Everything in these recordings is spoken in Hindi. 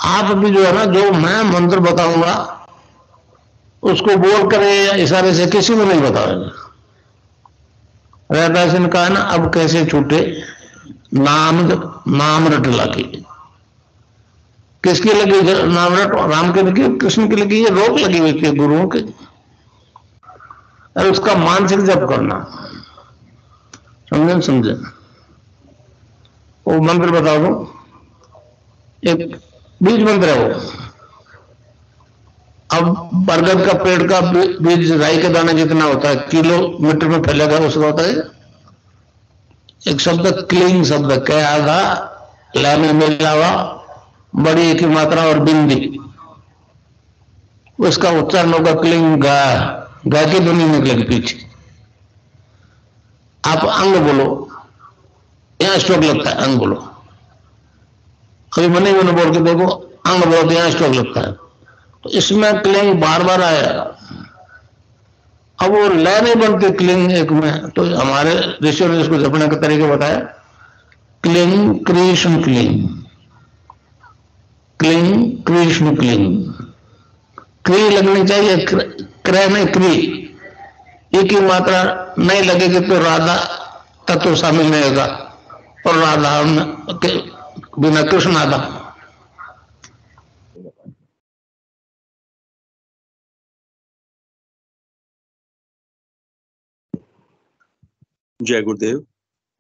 आप भी जो है ना, जो मैं मंत्र बताऊंगा उसको बोल करे या इशारे से किसी को नहीं बताओगे। रैदास ने कहा ना, अब कैसे छूटे नाम नाम रट लगी। किसकी लगी नाम रट? राम की लगी, कृष्ण की लगी, ये रोक लगी हुई थी गुरुओं की। और उसका मानसिक जप करना, समझे समझे। वो मंत्र बता दो, एक बीज मंत्र है वो। अब बरगद का पेड़ का बीज राई के दाने जितना होता है, किलोमीटर में फैलेगा, उसका होता है एक शब्द क्लीन शब्द, क्या आधा लाने मिला हुआ बड़ी की मात्रा और बिंदी, उसका उच्चारण होगा क्लीन गा। गा की ध्वनि निकलेगी पीछे। आप अंग बोलो, यहां स्ट्रोक लगता है, अंग बोलो। कभी मने मैंने बोल के देखो, अंग बोलो तो यहां स्ट्रोक लगता है। तो इसमें क्लिंग बार बार आएगा। अब वो लय नहीं बनती क्लिंग एक में, तो हमारे ऋषियों ने इसको जपने का तरीके बताया। Cling Krishna cling, cling Krishna cling. क्री लगनी चाहिए, क्रय में क्री। एक ही मात्रा नहीं लगेगी तो राधा तत्व शामिल नहीं होगा, और राधा के बिना कृष्ण आधा। जय गुरुदेव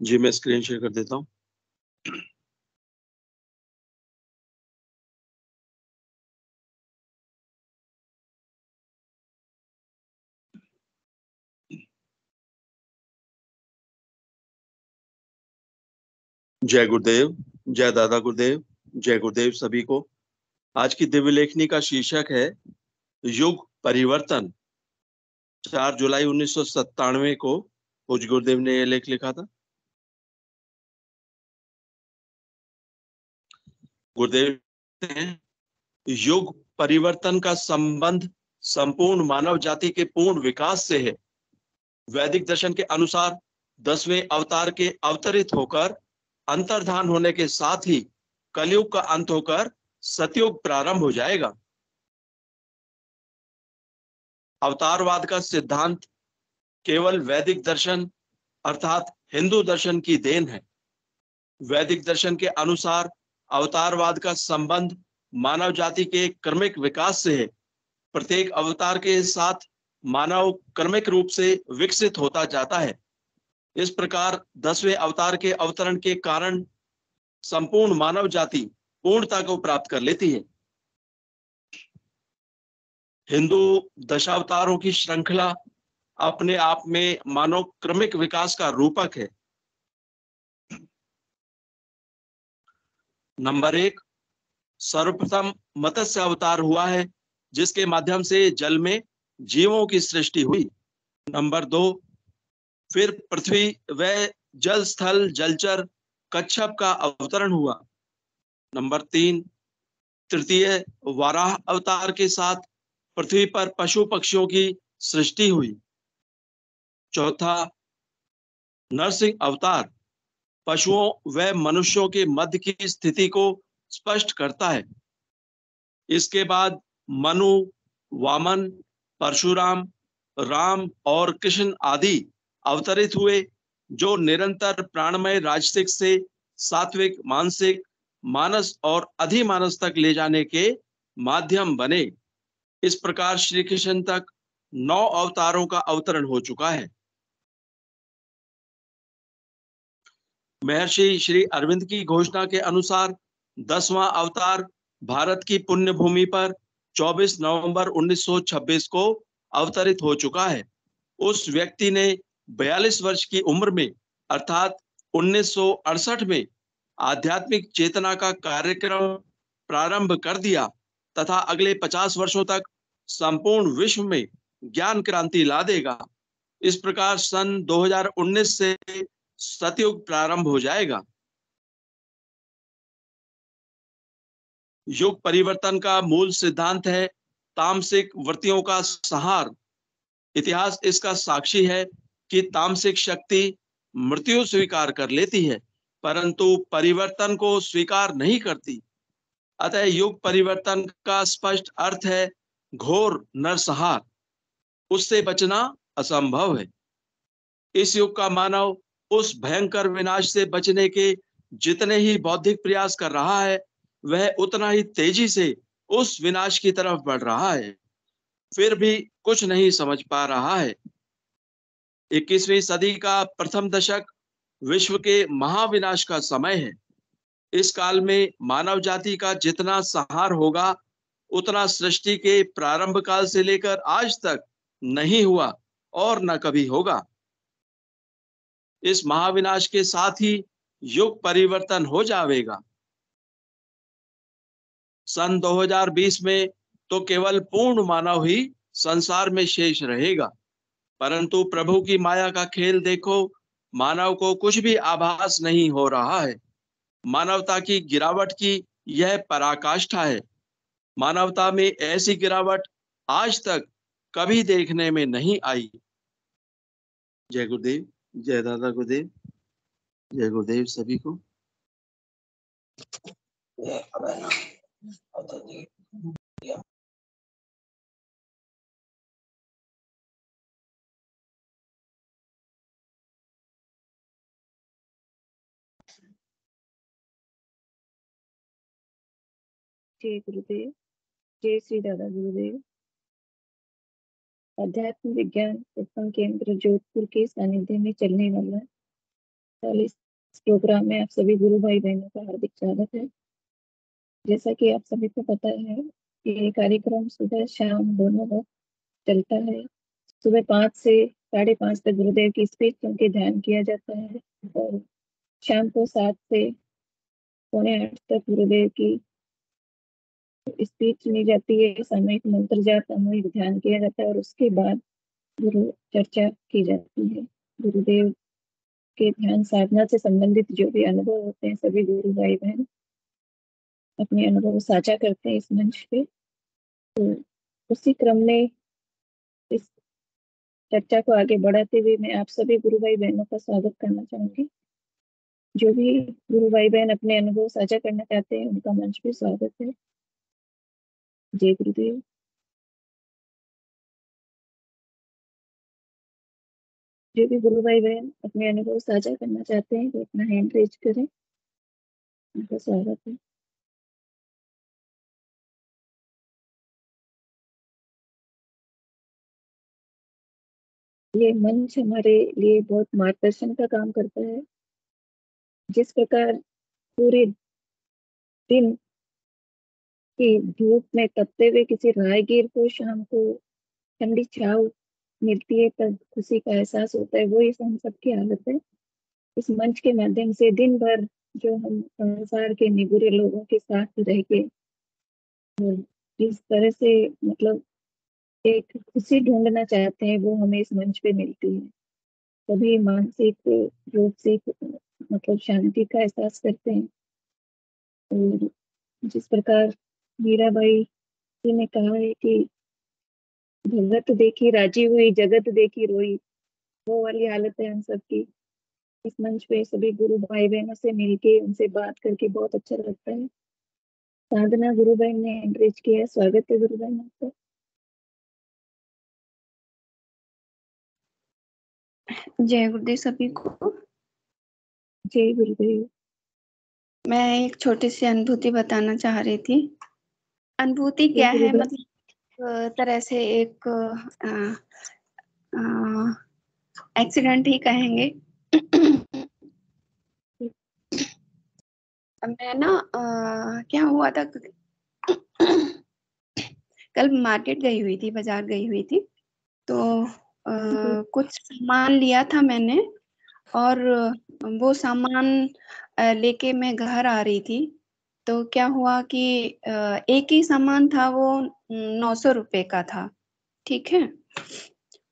जी। मैं स्क्रीन शेयर कर देता हूँ। जय गुरुदेव, जय दादा गुरुदेव, जय गुरुदेव सभी को। आज की दिव्य लेखनी का शीर्षक है युग परिवर्तन। 4 जुलाई 1997 को पूज्य गुरुदेव ने यह लेख लिखा था। गुरुदेव युग परिवर्तन का संबंध संपूर्ण मानव जाति के पूर्ण विकास से है। वैदिक दर्शन के अनुसार 10वें अवतार के अवतरित होकर अंतर्धान होने के साथ ही कलयुग का अंत होकर सतयुग प्रारंभ हो जाएगा। अवतारवाद का सिद्धांत केवल वैदिक दर्शन अर्थात हिंदू दर्शन की देन है। वैदिक दर्शन के अनुसार अवतारवाद का संबंध मानव जाति के क्रमिक विकास से है। प्रत्येक अवतार के साथ मानव क्रमिक रूप से विकसित होता जाता है। इस प्रकार 10वें अवतार के अवतरण के कारण संपूर्ण मानव जाति पूर्णता को प्राप्त कर लेती है। हिंदू दशावतारों की श्रृंखला अपने आप में मानव क्रमिक विकास का रूपक है। नंबर 1, सर्वप्रथम मत्स्य अवतार हुआ है, जिसके माध्यम से जल में जीवों की सृष्टि हुई। नंबर 2, फिर पृथ्वी व जल स्थल जलचर कच्छप का अवतरण हुआ। नंबर 3, तृतीय वाराह अवतार के साथ पृथ्वी पर पशु पक्षियों की सृष्टि हुई। चौथा, नरसिंह अवतार पशुओं व मनुष्यों के मध्य की स्थिति को स्पष्ट करता है। इसके बाद मनु, वामन, परशुराम, राम और कृष्ण आदि अवतरित हुए, जो निरंतर प्राणमय राजसिक से सात्विक, मानसिक, मानस और अधिमानस तक ले जाने के माध्यम बने। इस प्रकार श्री कृष्ण तक 9 अवतारों का अवतरण हो चुका है। महर्षि श्री अरविंद की घोषणा के अनुसार 10वां अवतार भारत की पुण्य भूमि पर 24 नवंबर 1926 को अवतरित हो चुका है। उस व्यक्ति ने 42 वर्ष की उम्र में अर्थात 1968 में आध्यात्मिक चेतना का कार्यक्रम प्रारंभ कर दिया तथा अगले 50 वर्षों तक संपूर्ण विश्व में ज्ञान क्रांति ला देगा। इस प्रकार सन 2019 से सतयुग प्रारंभ हो जाएगा। युग परिवर्तन का मूल सिद्धांत है तामसिक वृत्तियों का संहार। इतिहास इसका साक्षी है कि तामसिक शक्ति मृत्यु स्वीकार कर लेती है, परंतु परिवर्तन को स्वीकार नहीं करती। अतः युग परिवर्तन का स्पष्ट अर्थ है घोर नरसंहार, उससे बचना असंभव है। इस युग का मानव उस भयंकर विनाश से बचने के जितने ही बौद्धिक प्रयास कर रहा है, वह उतना ही तेजी से उस विनाश की तरफ बढ़ रहा है, फिर भी कुछ नहीं समझ पा रहा है। 21वीं सदी का प्रथम दशक विश्व के महाविनाश का समय है। इस काल में मानव जाति का जितना संहार होगा, उतना सृष्टि के प्रारंभ काल से लेकर आज तक नहीं हुआ और न कभी होगा। इस महाविनाश के साथ ही युग परिवर्तन हो जाएगा। सन 2020 में तो केवल पूर्ण मानव ही संसार में शेष रहेगा, परंतु प्रभु की माया का खेल देखो, मानव को कुछ भी आभास नहीं हो रहा है। मानवता की गिरावट की यह पराकाष्ठा है। मानवता में ऐसी गिरावट आज तक कभी देखने में नहीं आई। जय गुरुदेव, जय दादा गुरुदेव, जय गुरुदेव सभी को। जय गुरुदेव, जय श्री दादा गुरुदेव। अध्यात्म विज्ञान सत्संग केंद्र जोधपुर के सानिध्य में चलने वाला 40 प्रोग्राम में आप सभी गुरु भाई बहनों का हार्दिक स्वागत है। जैसा कि आप सभी को पता है कि ये कार्यक्रम सुबह शाम दोनों वक्त चलता है। सुबह 5 से 5:30 तक गुरुदेव की स्पीच सुन के ध्यान किया जाता है और शाम को 7 से 7:45 तक गुरुदेव की स्पीच सुनी जाती है, सामूहिक मंत्र जाप, सामूहिक ध्यान किया जाता है और उसके बाद गुरु चर्चा की जाती है। गुरुदेव के ध्यान साधना से संबंधित जो भी अनुभव होते हैं, सभी गुरु भाई बहन अपने अनुभव साझा करते हैं इस मंच पे। तो उसी क्रम में इस चर्चा को आगे बढ़ाते हुए मैं आप सभी गुरु भाई बहनों का स्वागत करना चाहूंगी। जो भी गुरु भाई बहन अपने अनुभव साझा करना चाहते हैं, उनका मंच पे स्वागत है। जय गुरुदेव। जो भी गुरु भाई बहन अपने अनुभव साझा करना चाहते हैं, वो अपना हैंड रेज करें, उनका स्वागत है। ये मंच हमारे लिए बहुत मार्गदर्शन का काम करता है। जिस प्रकार पूरे दिन की धूप में तपते हुए किसी राहगीर को शाम को ठंडी छाव मिलती है, तब खुशी का एहसास होता है, वो इस हम सबकी हालत है। इस मंच के माध्यम से दिन भर जो हम संसार के निगुरे लोगों के साथ रह के जिस तरह से मतलब एक खुशी ढूंढना चाहते हैं, वो हमें इस मंच पे मिलती है। सभी मानसिक रूप से मतलब शांति का एहसास करते हैं। और जिस प्रकार मीराबाई जी ने कहा है कि भगत देखी राजी हुई, जगत देखी रोई, वो वाली हालत है हम सबकी। इस मंच पे सभी गुरु भाई बहनों से मिलके उनसे बात करके बहुत अच्छा लगता है। साधना गुरु बहन ने एनकरेज किया है। स्वागत है गुरु बहन आपका। जय गुरुदेव सभी को। जय गुरुदेव। मैं एक छोटी सी अनुभूति बताना चाह रही थी। अनुभूति क्या है, मतलब तरह से एक एक्सीडेंट ही कहेंगे। मैं ना क्या हुआ था, कल मार्केट गई हुई थी, बाजार गई हुई थी, तो कुछ सामान लिया था मैंने और वो सामान लेके मैं घर आ रही थी। तो क्या हुआ कि एक ही सामान था, वो 900 रुपए का था, ठीक है।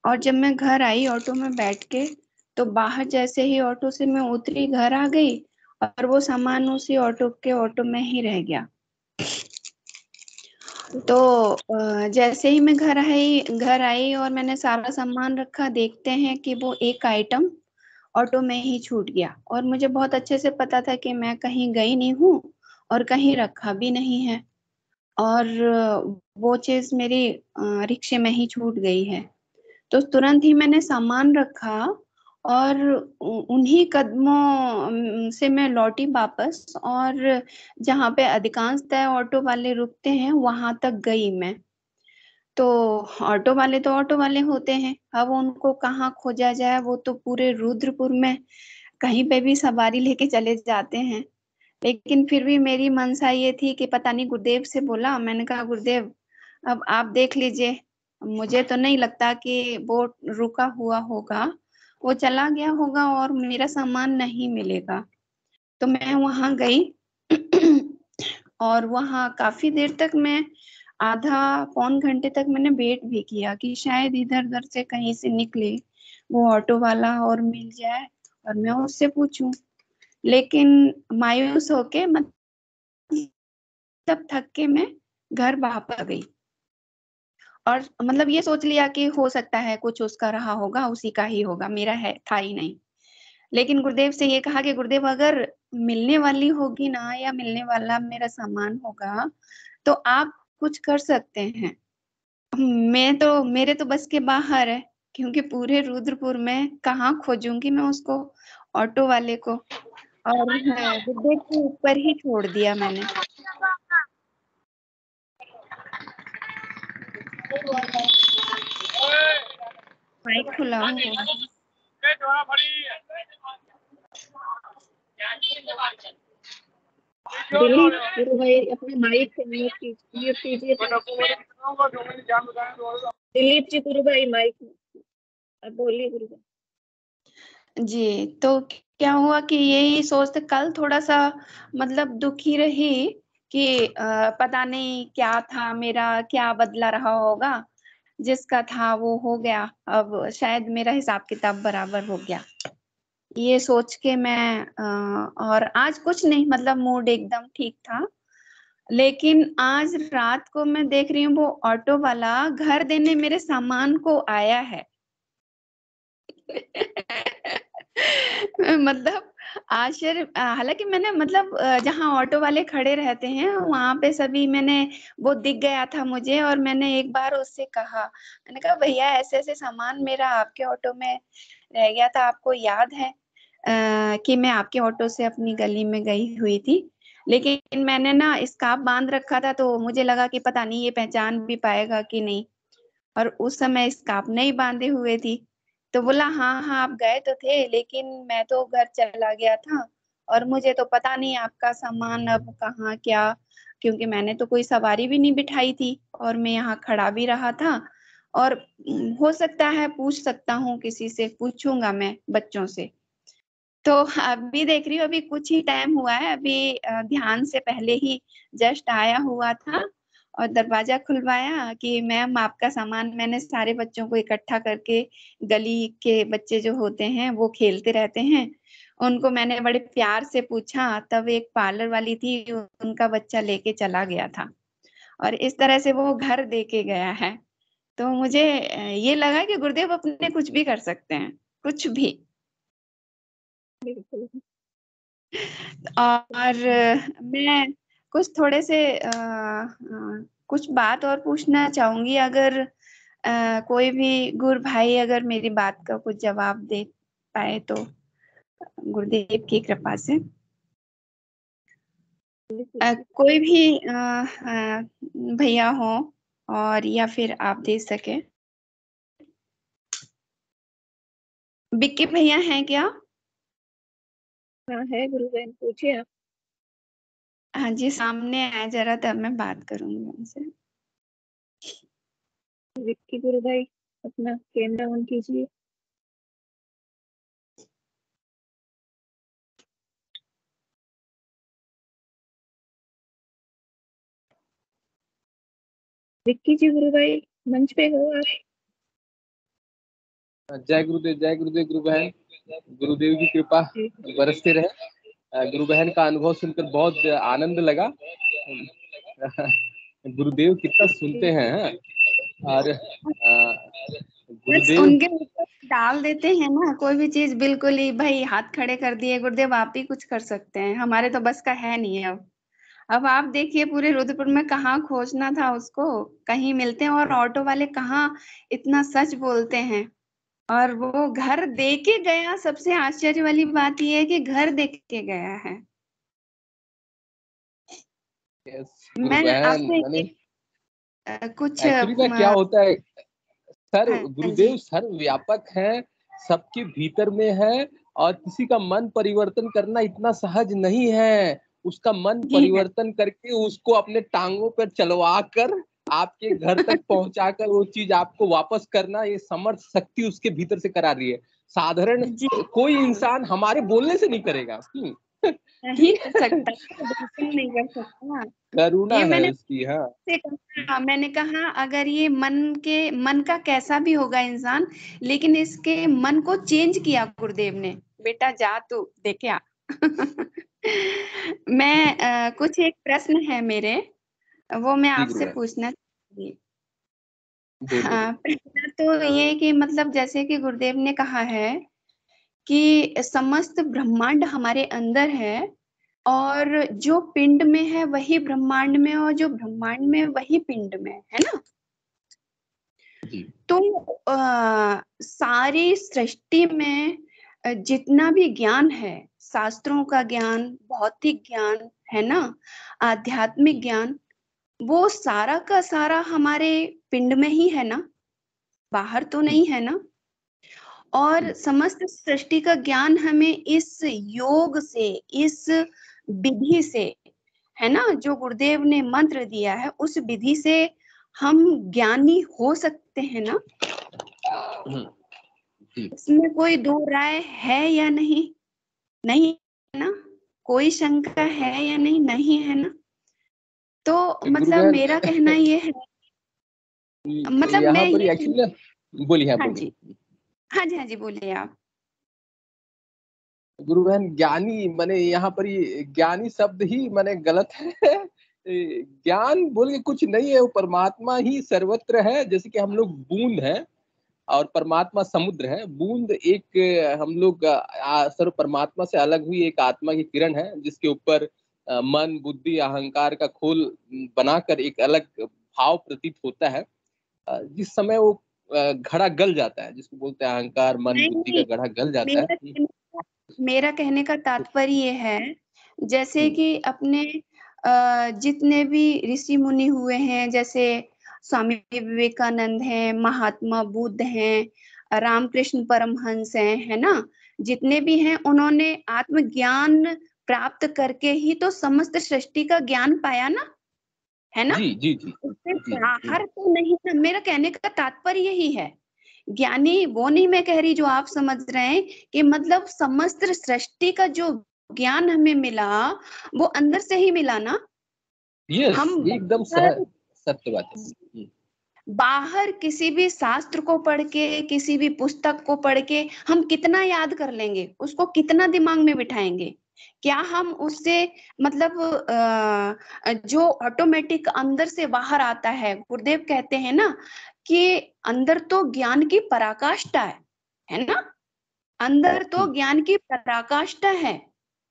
और जब मैं घर आई ऑटो में बैठ के, तो बाहर जैसे ही ऑटो से मैं उतरी, घर आ गई और वो सामान उसी ऑटो में ही रह गया। तो जैसे ही मैं घर आई और मैंने सारा सामान रखा, देखते हैं कि वो एक आइटम ऑटो में ही छूट गया। और मुझे बहुत अच्छे से पता था कि मैं कहीं गई नहीं हूँ और कहीं रखा भी नहीं है, और वो चीज मेरी रिक्शे में ही छूट गई है। तो तुरंत ही मैंने सामान रखा और उन्हीं कदमों से मैं लौटी वापस, और जहाँ पे अधिकांशतः ऑटो वाले रुकते हैं वहां तक गई मैं। तो ऑटो वाले तो ऑटो वाले होते हैं, अब उनको कहाँ खोजा जाए, वो तो पूरे रुद्रपुर में कहीं पे भी सवारी लेके चले जाते हैं। लेकिन फिर भी मेरी मनसा ये थी कि पता नहीं, गुरुदेव से बोला, मैंने कहा गुरुदेव अब आप देख लीजिए, मुझे तो नहीं लगता कि वो रुका हुआ होगा, वो चला गया होगा और मेरा सामान नहीं मिलेगा। तो मैं वहां गई और वहां काफी देर तक मैं, आधा पौन घंटे तक मैंने वेट भी किया कि शायद इधर उधर से कहीं से निकले वो ऑटो वाला और मिल जाए और मैं उससे पूछूं। लेकिन मायूस होके, मतलब थक के, मैं घर वापस आ गई और मतलब ये सोच लिया कि हो सकता है कुछ उसका रहा होगा, उसी का ही होगा, मेरा है था ही नहीं। लेकिन गुरुदेव से ये कहा कि गुरुदेव अगर मिलने वाली होगी ना, या मिलने वाला मेरा सामान होगा, तो आप कुछ कर सकते हैं। मैं तो, मेरे तो बस के बाहर है, क्योंकि पूरे रुद्रपुर में कहाँ खोजूंगी मैं उसको, ऑटो वाले को। और गुरुदेव के ऊपर ही छोड़ दिया मैंने। माइक खुला हुआ है। दिलीप गुरु भाई अपने माइक को म्यूट कीजिए। दिलीप जी, गुरु भाई माइक, अब बोलिए गुरु भाई। जी, तो क्या हुआ कि यही सोचते, कल थोड़ा सा मतलब दुखी रही कि पता नहीं क्या था मेरा, क्या बदला रहा होगा, जिसका था वो हो गया, अब शायद मेरा हिसाब किताब बराबर हो गया, ये सोच के मैं और आज कुछ नहीं, मतलब मूड एकदम ठीक था। लेकिन आज रात को मैं देख रही हूँ वो ऑटो वाला घर देने मेरे सामान को आया है। मतलब आश्चर्य, हालांकि मैंने, मतलब जहाँ ऑटो वाले खड़े रहते हैं वहां पे सभी, मैंने, वो दिख गया था मुझे, और मैंने एक बार उससे कहा, मैंने कहा भैया ऐसे ऐसे सामान मेरा आपके ऑटो में रह गया था, आपको याद है कि मैं आपके ऑटो से अपनी गली में गई हुई थी, लेकिन मैंने ना स्कार्फ बांध रखा था, तो मुझे लगा कि पता नहीं ये पहचान भी पाएगा कि नहीं, और उस समय स्कार्फ नहीं बांधे हुए थी। तो बोला हाँ हाँ आप गए तो थे, लेकिन मैं तो घर चला गया था और मुझे तो पता नहीं आपका सामान अब कहाँ क्या, क्योंकि मैंने तो कोई सवारी भी नहीं बिठाई थी और मैं यहाँ खड़ा भी रहा था, और हो सकता है पूछ सकता हूँ, किसी से पूछूंगा मैं, बच्चों से। तो अभी देख रही हूँ, अभी कुछ ही टाइम हुआ है, अभी ध्यान से पहले ही जस्ट आया हुआ था और दरवाजा खुलवाया कि मैम आपका सामान, मैंने सारे बच्चों को इकट्ठा करके, गली के बच्चे जो होते हैं वो खेलते रहते हैं, उनको मैंने बड़े प्यार से पूछा, तब एक पार्लर वाली थी, उनका बच्चा लेके चला गया था, और इस तरह से वो घर दे के गया है। तो मुझे ये लगा कि गुरुदेव अपने कुछ भी कर सकते हैं, कुछ भी। बिल्कुल। और मैं कुछ थोड़े से कुछ बात और पूछना चाहूंगी, अगर कोई भी गुरु भाई अगर मेरी बात का कुछ जवाब दे पाए तो, गुरुदेव की कृपा से। कोई भी भैया हो, और या फिर आप दे सके। बिक्की भैया हैं क्या? हाँ है गुरु बहन, पूछिए आप। हाँ जी, सामने आए जरा, तब मैं बात करूंगी उनसे। विक्की गुरु भाई अपना कैमरा ऑन कीजिए। विक्की जी गुरु भाई मंच पे हो आप? जय गुरुदेव गुरु बहन, गुरुदेव की कृपा बरसते रहे। गुरु बहन का अनुभव सुनकर बहुत आनंद लगा। गुरुदेव कितना सुनते हैं, और बस गुरुदेव उनके ऊपर डाल देते हैं ना कोई भी चीज, बिल्कुल ही भाई हाथ खड़े कर दिए, गुरुदेव आप ही कुछ कर सकते हैं, हमारे तो बस का है नहीं है अब, अब आप देखिए पूरे रुद्रपुर में कहाँ खोजना था उसको, कहीं मिलते हैं, और ऑटो वाले कहाँ इतना सच बोलते हैं। और वो घर दे के गया, सबसे आश्चर्य वाली बात ये है कि घर दे के गया है। गुरु मैं बहन आपको मैंने कुछ एक्चुअली में क्या होता है सर, हाँ जी गुरुदेव सर्वव्यापक है, सबके भीतर में है, और किसी का मन परिवर्तन करना इतना सहज नहीं है। उसका मन जी है। परिवर्तन करके उसको अपने टांगों पर चलवा कर आपके घर तक पहुंचाकर वो चीज आपको वापस करना, ये समर्थ शक्ति उसके भीतर से करा रही है। साधारण जी कोई इंसान हमारे बोलने से नहीं करेगा। नहीं ठीक कर है, सकता, बिल्कुल नहीं कर सकता। करुणा ये है मैंने उसकी। हाँ से कहा, मैंने कहा अगर ये मन का कैसा भी होगा इंसान, लेकिन इसके मन को चेंज किया गुरुदेव ने, बेटा जा तू देखे आ। मैं कुछ एक प्रश्न है मेरे, वो मैं जी गुरु आपसे बहन, पूछना चाहूंगी। बोलिए हाँ, बोलिए। पहला तो ये कि मतलब जैसे कि गुरुदेव ने कहा है कि समस्त ब्रह्मांड हमारे अंदर है, और जो पिंड में है वही ब्रह्मांड में, और जो ब्रह्मांड में वही पिंड में है ना। जी तो सारी सृष्टि में जितना भी ज्ञान है, शास्त्रों का ज्ञान, भौतिक ज्ञान है ना, आध्यात्मिक जी ज्ञान, वो सारा का सारा हमारे पिंड में ही है ना, बाहर तो जी नहीं है ना। और जी समस्त सृष्टि का ज्ञान हमें इस योग से, इस विधि से, है ना, जो गुरुदेव ने मंत्र दिया है उस विधि से हम ज्ञानी हो सकते हैं ना। जी। इसमें कोई दो राय है या नहीं? नहीं है ना? कोई शंका है या नहीं? नहीं है ना? तो गुरु मतलब बहन मेरा कहना ये है, मतलब मैं यहाँ पर ये एक्चुअली बोलिए, हाँ हाँ बोलिए। जी, हाँ जी, हाँ जी, बोलिए आप। गुरु बहन ज्ञानी माने यहाँ पर ये ज्ञानी शब्द ही माने गलत है। ज्ञान बोल के कुछ नहीं है, वो परमात्मा ही सर्वत्र है। जैसे कि हम लोग बूंद है और परमात्मा समुद्र है। बूंद एक हम लोग सर्व परमात्मा से अलग हुई एक आत्मा की किरण है, जिसके ऊपर मन बुद्धि अहंकार का खोल बनाकर एक अलग भाव प्रतीत होता है। जिस समय वो घड़ा गल जाता है, जिसको बोलते हैं अहंकार मन नहीं बुद्धि का नहीं, घड़ा गल जाता मेरा है। मेरा कहने का तात्पर्य ये है, जैसे हम्म, कि अपने जितने भी ऋषि मुनि हुए हैं, जैसे स्वामी विवेकानंद हैं, महात्मा बुद्ध हैं, रामकृष्ण परमहंस हैं, है ना, जितने भी हैं उन्होंने आत्मज्ञान प्राप्त करके ही तो समस्त सृष्टि का ज्ञान पाया ना, है ना। जी जी जी उससे जी। बाहर तो नहीं ना, मेरा कहने का तात्पर्य यही है। ज्ञानी वो नहीं मैं कह रही जो आप समझ रहे हैं, कि मतलब समस्त सृष्टि का जो ज्ञान हमें मिला वो अंदर से ही मिला ना। यस, हम ये एकदम बाहर सत्य बात है। बाहर किसी भी शास्त्र को पढ़ के, किसी भी पुस्तक को पढ़ के हम कितना याद कर लेंगे, उसको कितना दिमाग में बिठाएंगे? क्या हम उससे मतलब जो ऑटोमेटिक अंदर से बाहर आता है, गुरुदेव कहते हैं ना कि अंदर तो ज्ञान की पराकाष्ठा है ना, अंदर तो जी ज्ञान की पराकाष्ठा है,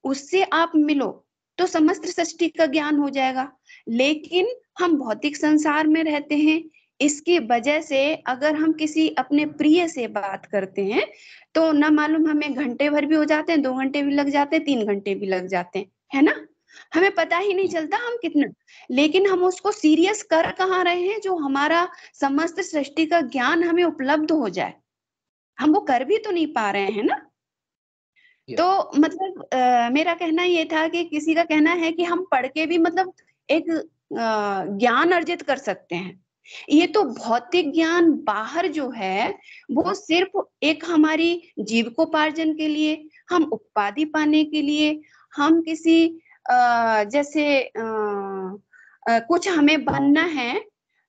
उससे आप मिलो तो समस्त सृष्टि का ज्ञान हो जाएगा। लेकिन हम भौतिक संसार में रहते हैं, इसकी वजह से अगर हम किसी अपने प्रिय से बात करते हैं तो ना मालूम हमें घंटे भर भी हो जाते हैं, 2 घंटे भी लग जाते हैं, 3 घंटे भी लग जाते हैं, है ना, हमें पता ही नहीं जी चलता हम कितना। लेकिन हम उसको सीरियस कर कहाँ रहे हैं, जो हमारा समस्त सृष्टि का ज्ञान हमें उपलब्ध हो जाए, हम वो कर भी तो नहीं पा रहे हैं ना। तो यस मतलब मेरा कहना ये था कि किसी का कहना है कि हम पढ़ के भी मतलब एक ज्ञान अर्जित कर सकते हैं। ये तो भौतिक ज्ञान बाहर जो है वो सिर्फ एक हमारी जीविकोपार्जन के लिए, हम उपाधि पाने के लिए, हम किसी जैसे कुछ हमें बनना है,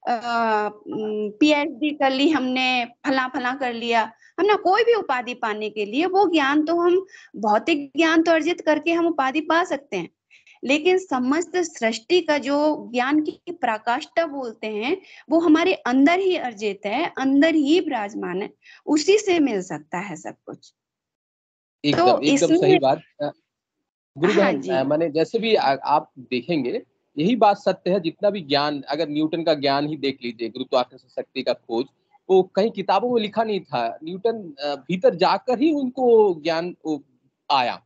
पीएचडी कर ली हमने, फला फला कर लिया, है ना, कोई भी उपाधि पाने के लिए वो ज्ञान तो हम भौतिक ज्ञान तो अर्जित करके हम उपाधि पा सकते हैं। लेकिन समस्त सृष्टि का जो ज्ञान की पराकाष्ठा बोलते हैं वो हमारे अंदर ही अर्जित है, अंदर ही विराजमान है, उसी से मिल सकता है सब कुछ। तो एकदम एकदम सही इसमें बात। गुरु हाँ बहन जी, माने जैसे भी आप देखेंगे यही बात सत्य है। जितना भी ज्ञान, अगर न्यूटन का ज्ञान ही देख लीजिए, गुरुत्वाकर्षण शक्ति का खोज, वो कहीं किताबों में लिखा नहीं था, न्यूटन भीतर जाकर ही उनको ज्ञान आया।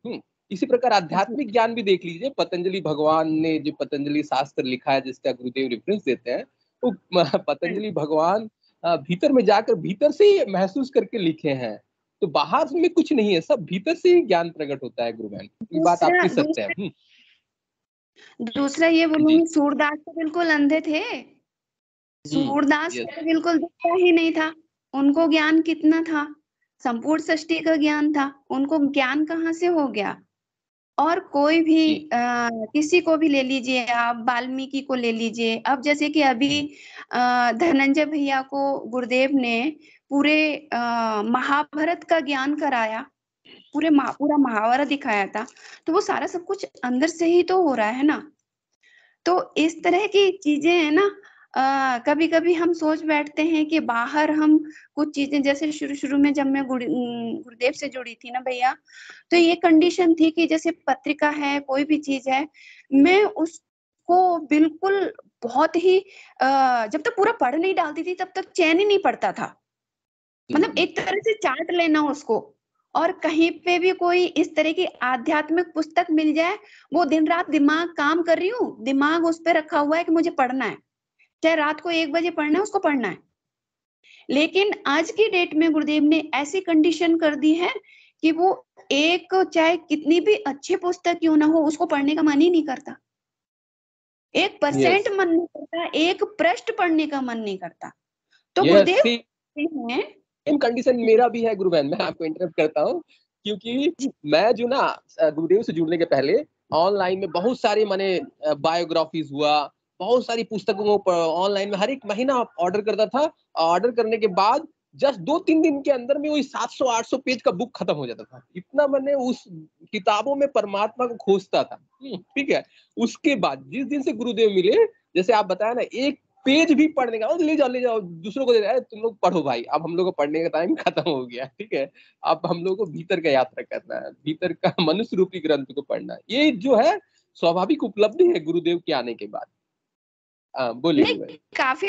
इसी प्रकार आध्यात्मिक ज्ञान भी देख लीजिए, पतंजलि भगवान ने जो पतंजलि शास्त्र लिखा है, जिसका गुरुदेव रेफरेंस देते हैं, वो पतंजलि भगवान भीतर में जाकर भीतर से ही महसूस करके लिखे हैं। तो बाहर में कुछ नहीं है, सब भीतर से ही ज्ञान प्रकट होता है। गुरु बहन, ये बात आपकी सत्य है। दूसरा ये बोलूंगी, सूरदास तो बिल्कुल अंधे थे। सूरदास को बिल्कुल दिखता ही नहीं था, उनको ज्ञान कितना था, संपूर्ण सृष्टि का ज्ञान था, उनको ज्ञान कहाँ से हो गया। और कोई भी किसी को भी ले लीजिए आप, वाल्मीकि को ले लीजिए। अब जैसे कि अभी धनंजय भैया को गुरुदेव ने पूरे महाभारत का ज्ञान कराया, पूरा महाभारत दिखाया था, तो वो सारा सब कुछ अंदर से ही तो हो रहा है ना। तो इस तरह की चीजें है ना, कभी कभी हम सोच बैठते हैं कि बाहर हम कुछ चीजें, जैसे शुरू में जब मैं गुरुदेव से जुड़ी थी ना भैया, तो ये कंडीशन थी कि जैसे पत्रिका है, कोई भी चीज है, मैं उसको बिल्कुल बहुत ही जब तक पूरा पढ़ नहीं डालती थी तब तक चैन ही नहीं पड़ता था। मतलब एक तरह से चाट लेना उसको, और कहीं पे भी कोई इस तरह की आध्यात्मिक पुस्तक मिल जाए, वो दिन रात दिमाग काम कर रही हूँ, दिमाग उस पर रखा हुआ है कि मुझे पढ़ना है, चाहे रात को 1 बजे पढ़ना है, उसको पढ़ना है। लेकिन आज की डेट में गुरुदेव ने ऐसी कंडीशन कर दी है कि वो एक चाहे कितनी भी अच्छी पुस्तक क्यों ना हो, उसको पढ़ने का मन ही नहीं करता, 1% मन नहीं करता, एक पृष्ठ पढ़ने का मन नहीं करता। तो गुरुदेव हैं, कंडीशन मेरा भी है गुरु बहन। मैं आपको इंटरप्ट करता हूँ, क्योंकि मैं जो ना गुरुदेव से जुड़ने के पहले ऑनलाइन में बहुत सारे मैंने बायोग्राफीज हुआ, बहुत सारी पुस्तकों को ऑनलाइन में हर एक महीना ऑर्डर करता था। ऑर्डर करने के बाद जस्ट 2-3 दिन के अंदर में वही 700-800 पेज का बुक खत्म हो जाता था। इतना मैंने उस किताबों में परमात्मा को खोजता था। ठीक है। उसके बाद जिस दिन से गुरुदेव मिले, जैसे आप बताया ना, एक पेज भी पढ़ने का, ले जाओ दूसरों को दे रहा है, तुम लोग पढ़ो भाई, अब हम लोग को पढ़ने का टाइम खत्म हो गया। ठीक है। अब हम लोग को भीतर का यात्रा करना है, भीतर का मनुष्य रूपी ग्रंथ को पढ़ना है। ये जो है स्वाभाविक उपलब्धि है गुरुदेव के आने के बाद। बोलिए। काफी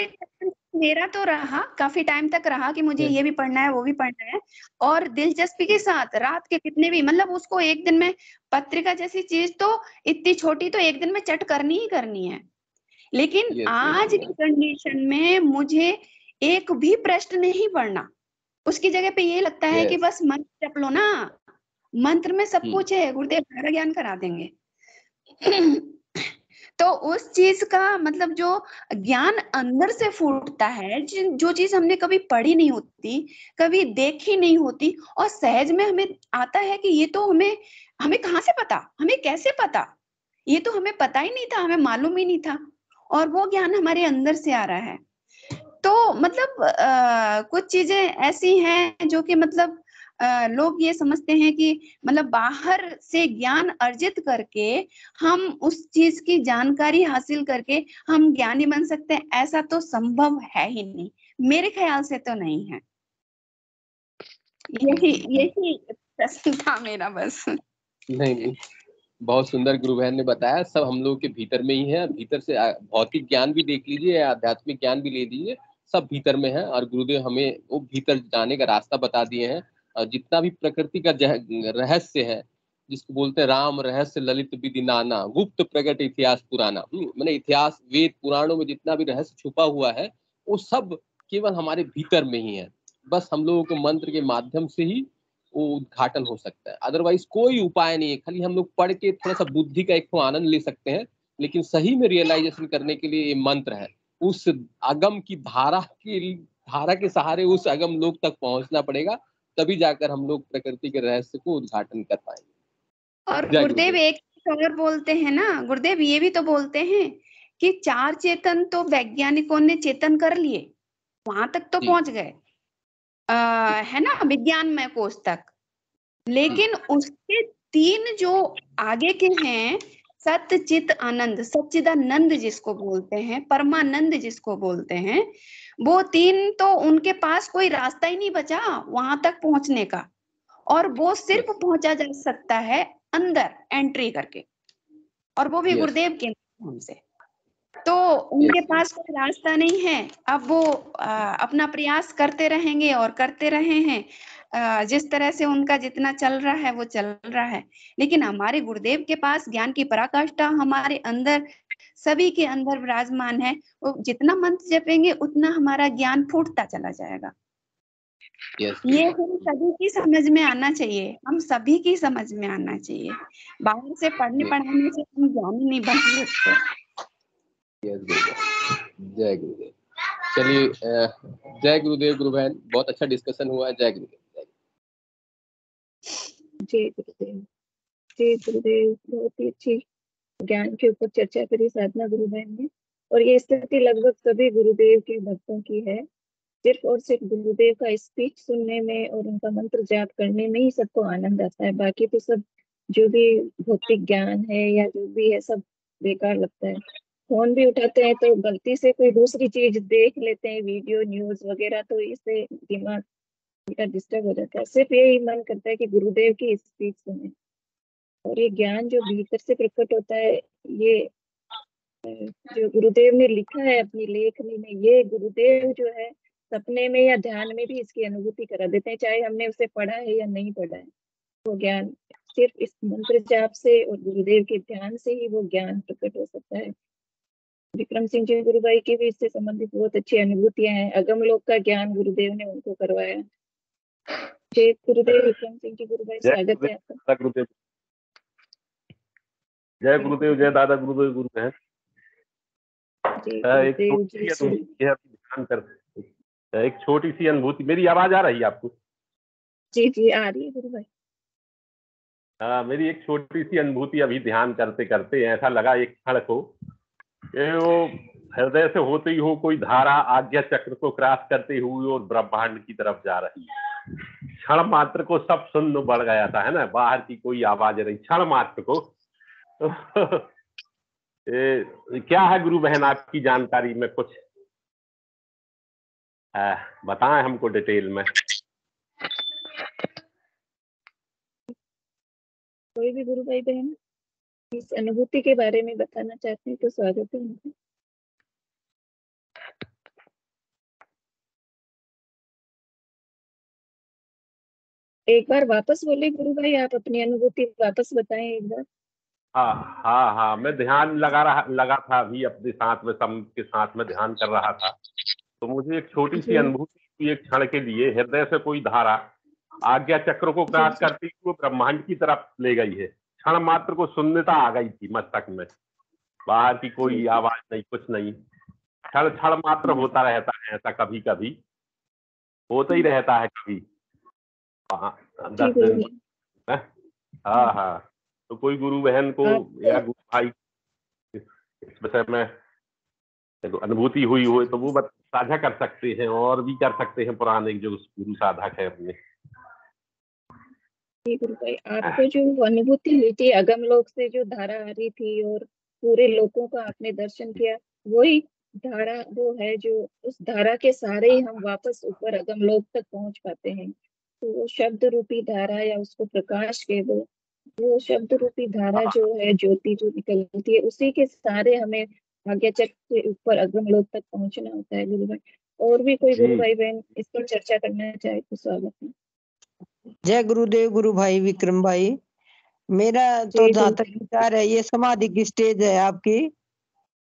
मेरा तो रहा, काफी टाइम तक रहा कि मुझे ये भी पढ़ना है, वो भी पढ़ना है, और दिलचस्पी के साथ रात के कितने भी, मतलब उसको एक दिन में, पत्रिका जैसी चीज तो इतनी छोटी तो एक दिन में चट करनी ही करनी है। लेकिन आज की कंडीशन में मुझे एक भी प्रश्न नहीं पढ़ना, उसकी जगह पे ये लगता है कि बस मंत्र जप लो ना, मंत्र में सब कुछ है, गुरुदेव सारा ज्ञान करा देंगे। तो उस चीज का मतलब जो ज्ञान अंदर से फूटता है, जो चीज हमने कभी पढ़ी नहीं होती, कभी देखी नहीं होती, और सहज में हमें आता है कि ये तो हमें कहाँ से पता, हमें कैसे पता, ये तो हमें पता ही नहीं था, हमें मालूम ही नहीं था, और वो ज्ञान हमारे अंदर से आ रहा है। तो मतलब कुछ चीजें ऐसी हैं जो कि मतलब लोग ये समझते हैं कि मतलब बाहर से ज्ञान अर्जित करके हम उस चीज की जानकारी हासिल करके हम ज्ञानी बन सकते हैं, ऐसा तो संभव है ही नहीं, मेरे ख्याल से तो नहीं है। यही प्रश्न था मेरा बस। नहीं, बहुत सुंदर गुरु बहन ने बताया। सब हम लोग के भीतर में ही है। भीतर से भौतिक ज्ञान भी देख लीजिए, आध्यात्मिक ज्ञान भी ले लीजिए, सब भीतर में है। और गुरुदेव हमें वो भीतर जाने का रास्ता बता दिए हैं। और जितना भी प्रकृति का रहस्य है, जिसको बोलते हैं राम रहस्य ललित विधि नाना, गुप्त प्रकट इतिहास पुराना, मैंने इतिहास वेद पुराणों में जितना भी रहस्य छुपा हुआ है, वो सब केवल हमारे भीतर में ही है। बस हम लोगों को मंत्र के माध्यम से ही वो उद्घाटन हो सकता है, अदरवाइज कोई उपाय नहीं है। खाली हम लोग पढ़ के थोड़ा सा बुद्धि का एक आनंद ले सकते हैं, लेकिन सही में रियलाइजेशन करने के लिए ये मंत्र है। उस अगम की धारा के सहारे उस अगम लोक तक पहुंचना पड़ेगा, तभी जाकर हम लोग प्रकृति के रहस्य को उद्घाटन कर पाएंगे। और गुरुदेव एक और बोलते हैं ना, गुरुदेव ये भी तो बोलते हैं कि 4 चेतन तो वैज्ञानिकों ने चेतन कर लिए, वहां तक तो पहुंच गए, है ना, विज्ञानमय कोश तक। लेकिन उसके 3 जो आगे के हैं, सत्य चित आनंद, सच्चिदानंद जिसको बोलते हैं, परमानंद जिसको बोलते हैं, वो 3 तो उनके पास कोई रास्ता ही नहीं बचा वहां तक पहुंचने का, और वो सिर्फ पहुंचा जा सकता है अंदर एंट्री करके, और वो भी गुरुदेव के नाम से। तो उनके पास कोई रास्ता नहीं है। अब वो अपना प्रयास करते रहेंगे और करते रहे हैं। जिस तरह से उनका जितना चल रहा है वो चल रहा है, लेकिन हमारे गुरुदेव के पास ज्ञान की पराकाष्ठा हमारे अंदर, सभी के अंदर विराजमान है। वो जितना मंत्र जपेंगे उतना हमारा ज्ञान फूटता चला जाएगा। ये हम सभी की समझ में आना चाहिए, हम सभी की समझ में आना चाहिए। बाहर से पढ़ने पढ़ाने से हम ज्ञानी नहीं बन सकते। जय गुरुदेव। चलिए, जय गुरुदेव गुरु बहन, बहुत अच्छा डिस्कशन हुआ है। जय गुरुदेव। जय गुरुदेव। जय गुरुदेव। बहुत ही अच्छी ज्ञान के ऊपर चर्चा करी साधना गुरु बहन ने, और ये स्थिति लगभग सभी गुरुदेव के भक्तों की है। सिर्फ और सिर्फ गुरुदेव का स्पीच सुनने में और उनका मंत्र जाप करने में ही सबको आनंद आता है। बाकी तो सब जो भी भौतिक ज्ञान है या जो भी है सब बेकार लगता है। फोन भी उठाते हैं तो गलती से कोई दूसरी चीज देख लेते हैं, वीडियो न्यूज वगैरह, तो इससे दिमाग का डिस्टर्ब हो जाता है। सिर्फ यही मन करता है कि गुरुदेव की स्पीच सुने, और ये ज्ञान जो भीतर से प्रकट होता है, ये जो गुरुदेव ने लिखा है अपनी लेखनी में, ये गुरुदेव जो है सपने में या ध्यान में भी इसकी अनुभूति करा देते हैं, चाहे हमने उसे पढ़ा है या नहीं पढ़ा है। वो ज्ञान सिर्फ इस मंत्र जाप से और गुरुदेव के ध्यान से ही वो ज्ञान प्रकट हो सकता है। विक्रम सिंह जी गुरु भाई की भी इससे संबंधित बहुत अच्छी अनुभूतियां हैं। अगम लोक का ज्ञान गुरुदेव ने उनको करवाया। जय गुरुदेव। विक्रम सिंह जी गुरु भाई, स्वागत है आपका। गुरुदेव। जय गुरुदेव, जय दादा गुरुदेव गुरु बहन। एक छोटी सी अनुभूति, मेरी आवाज आ रही है आपको? जी जी आ रही है गुरु भाई। हाँ, मेरी एक छोटी सी अनुभूति, अभी ध्यान करते करते ऐसा लगा एक क्षण को वो हृदय से होते ही हो कोई धारा आज्ञा चक्र को क्रॉस करते हुए और ब्रह्मांड की तरफ जा रही है। क्षण मात्र को सब सुन्न बढ़ गया था, है ना, बाहर की कोई आवाज नहीं, क्षण मात्र को। क्या है गुरु बहन आपकी जानकारी में कुछ बताएं हमको डिटेल में। कोई भी गुरु भाई बहन इस अनुभूति के बारे में बताना चाहते हैं तो स्वागत है उनका। एक बार वापस बोले गुरु भाई, आप अपनी अनुभूति वापस बताएं एक बार। हाँ, मैं ध्यान लगा था अभी अपने साथ में, सबके साथ में ध्यान कर रहा था, तो मुझे एक छोटी सी अनुभूति हुई एक क्षण के लिए। हृदय से कोई धारा आज्ञा चक्र को क्रॉस करती हुई ब्रह्मांड की तरफ ले गई है। क्षण मात्र को शून्यता आ गई थी मस्तक में, बाहर की कोई आवाज नहीं, कुछ नहीं। क्षण मात्र होता रहता है ऐसा, कभी कभी होता ही रहता है, कभी 10 दिन। हाँ, तो कोई गुरु बहन को या गुरु भाई इस विषय में अनुभूति हुई हो तो वो साझा कर सकते हैं, और भी कर सकते हैं पुराने जो गुरु साधक है अपने। गुरु भाई, आपको जो अनुभूति हुई थी अगम लोक से, जो धारा आ रही थी और पूरे लोकों का आपने दर्शन किया, वही धारा वो है जो उस धारा के सारे ही हम वापस ऊपर अगम लोक तक पहुंच पाते हैं। तो वो शब्द रूपी धारा, या उसको प्रकाश कह दो, वो शब्द रूपी धारा जो है, ज्योति जो निकलती है, उसी के सारे हमें आज्ञा चक्र के ऊपर अगम लोक तक पहुंचना होता है गुरु भाई। और भी कोई गुरु भाई बहन इस पर चर्चा करना चाहे तो स्वागत है। जय गुरुदेव गुरु भाई विक्रम भाई। मेरा तो जहाँ तक विचार है, ये समाधि की स्टेज है आपकी,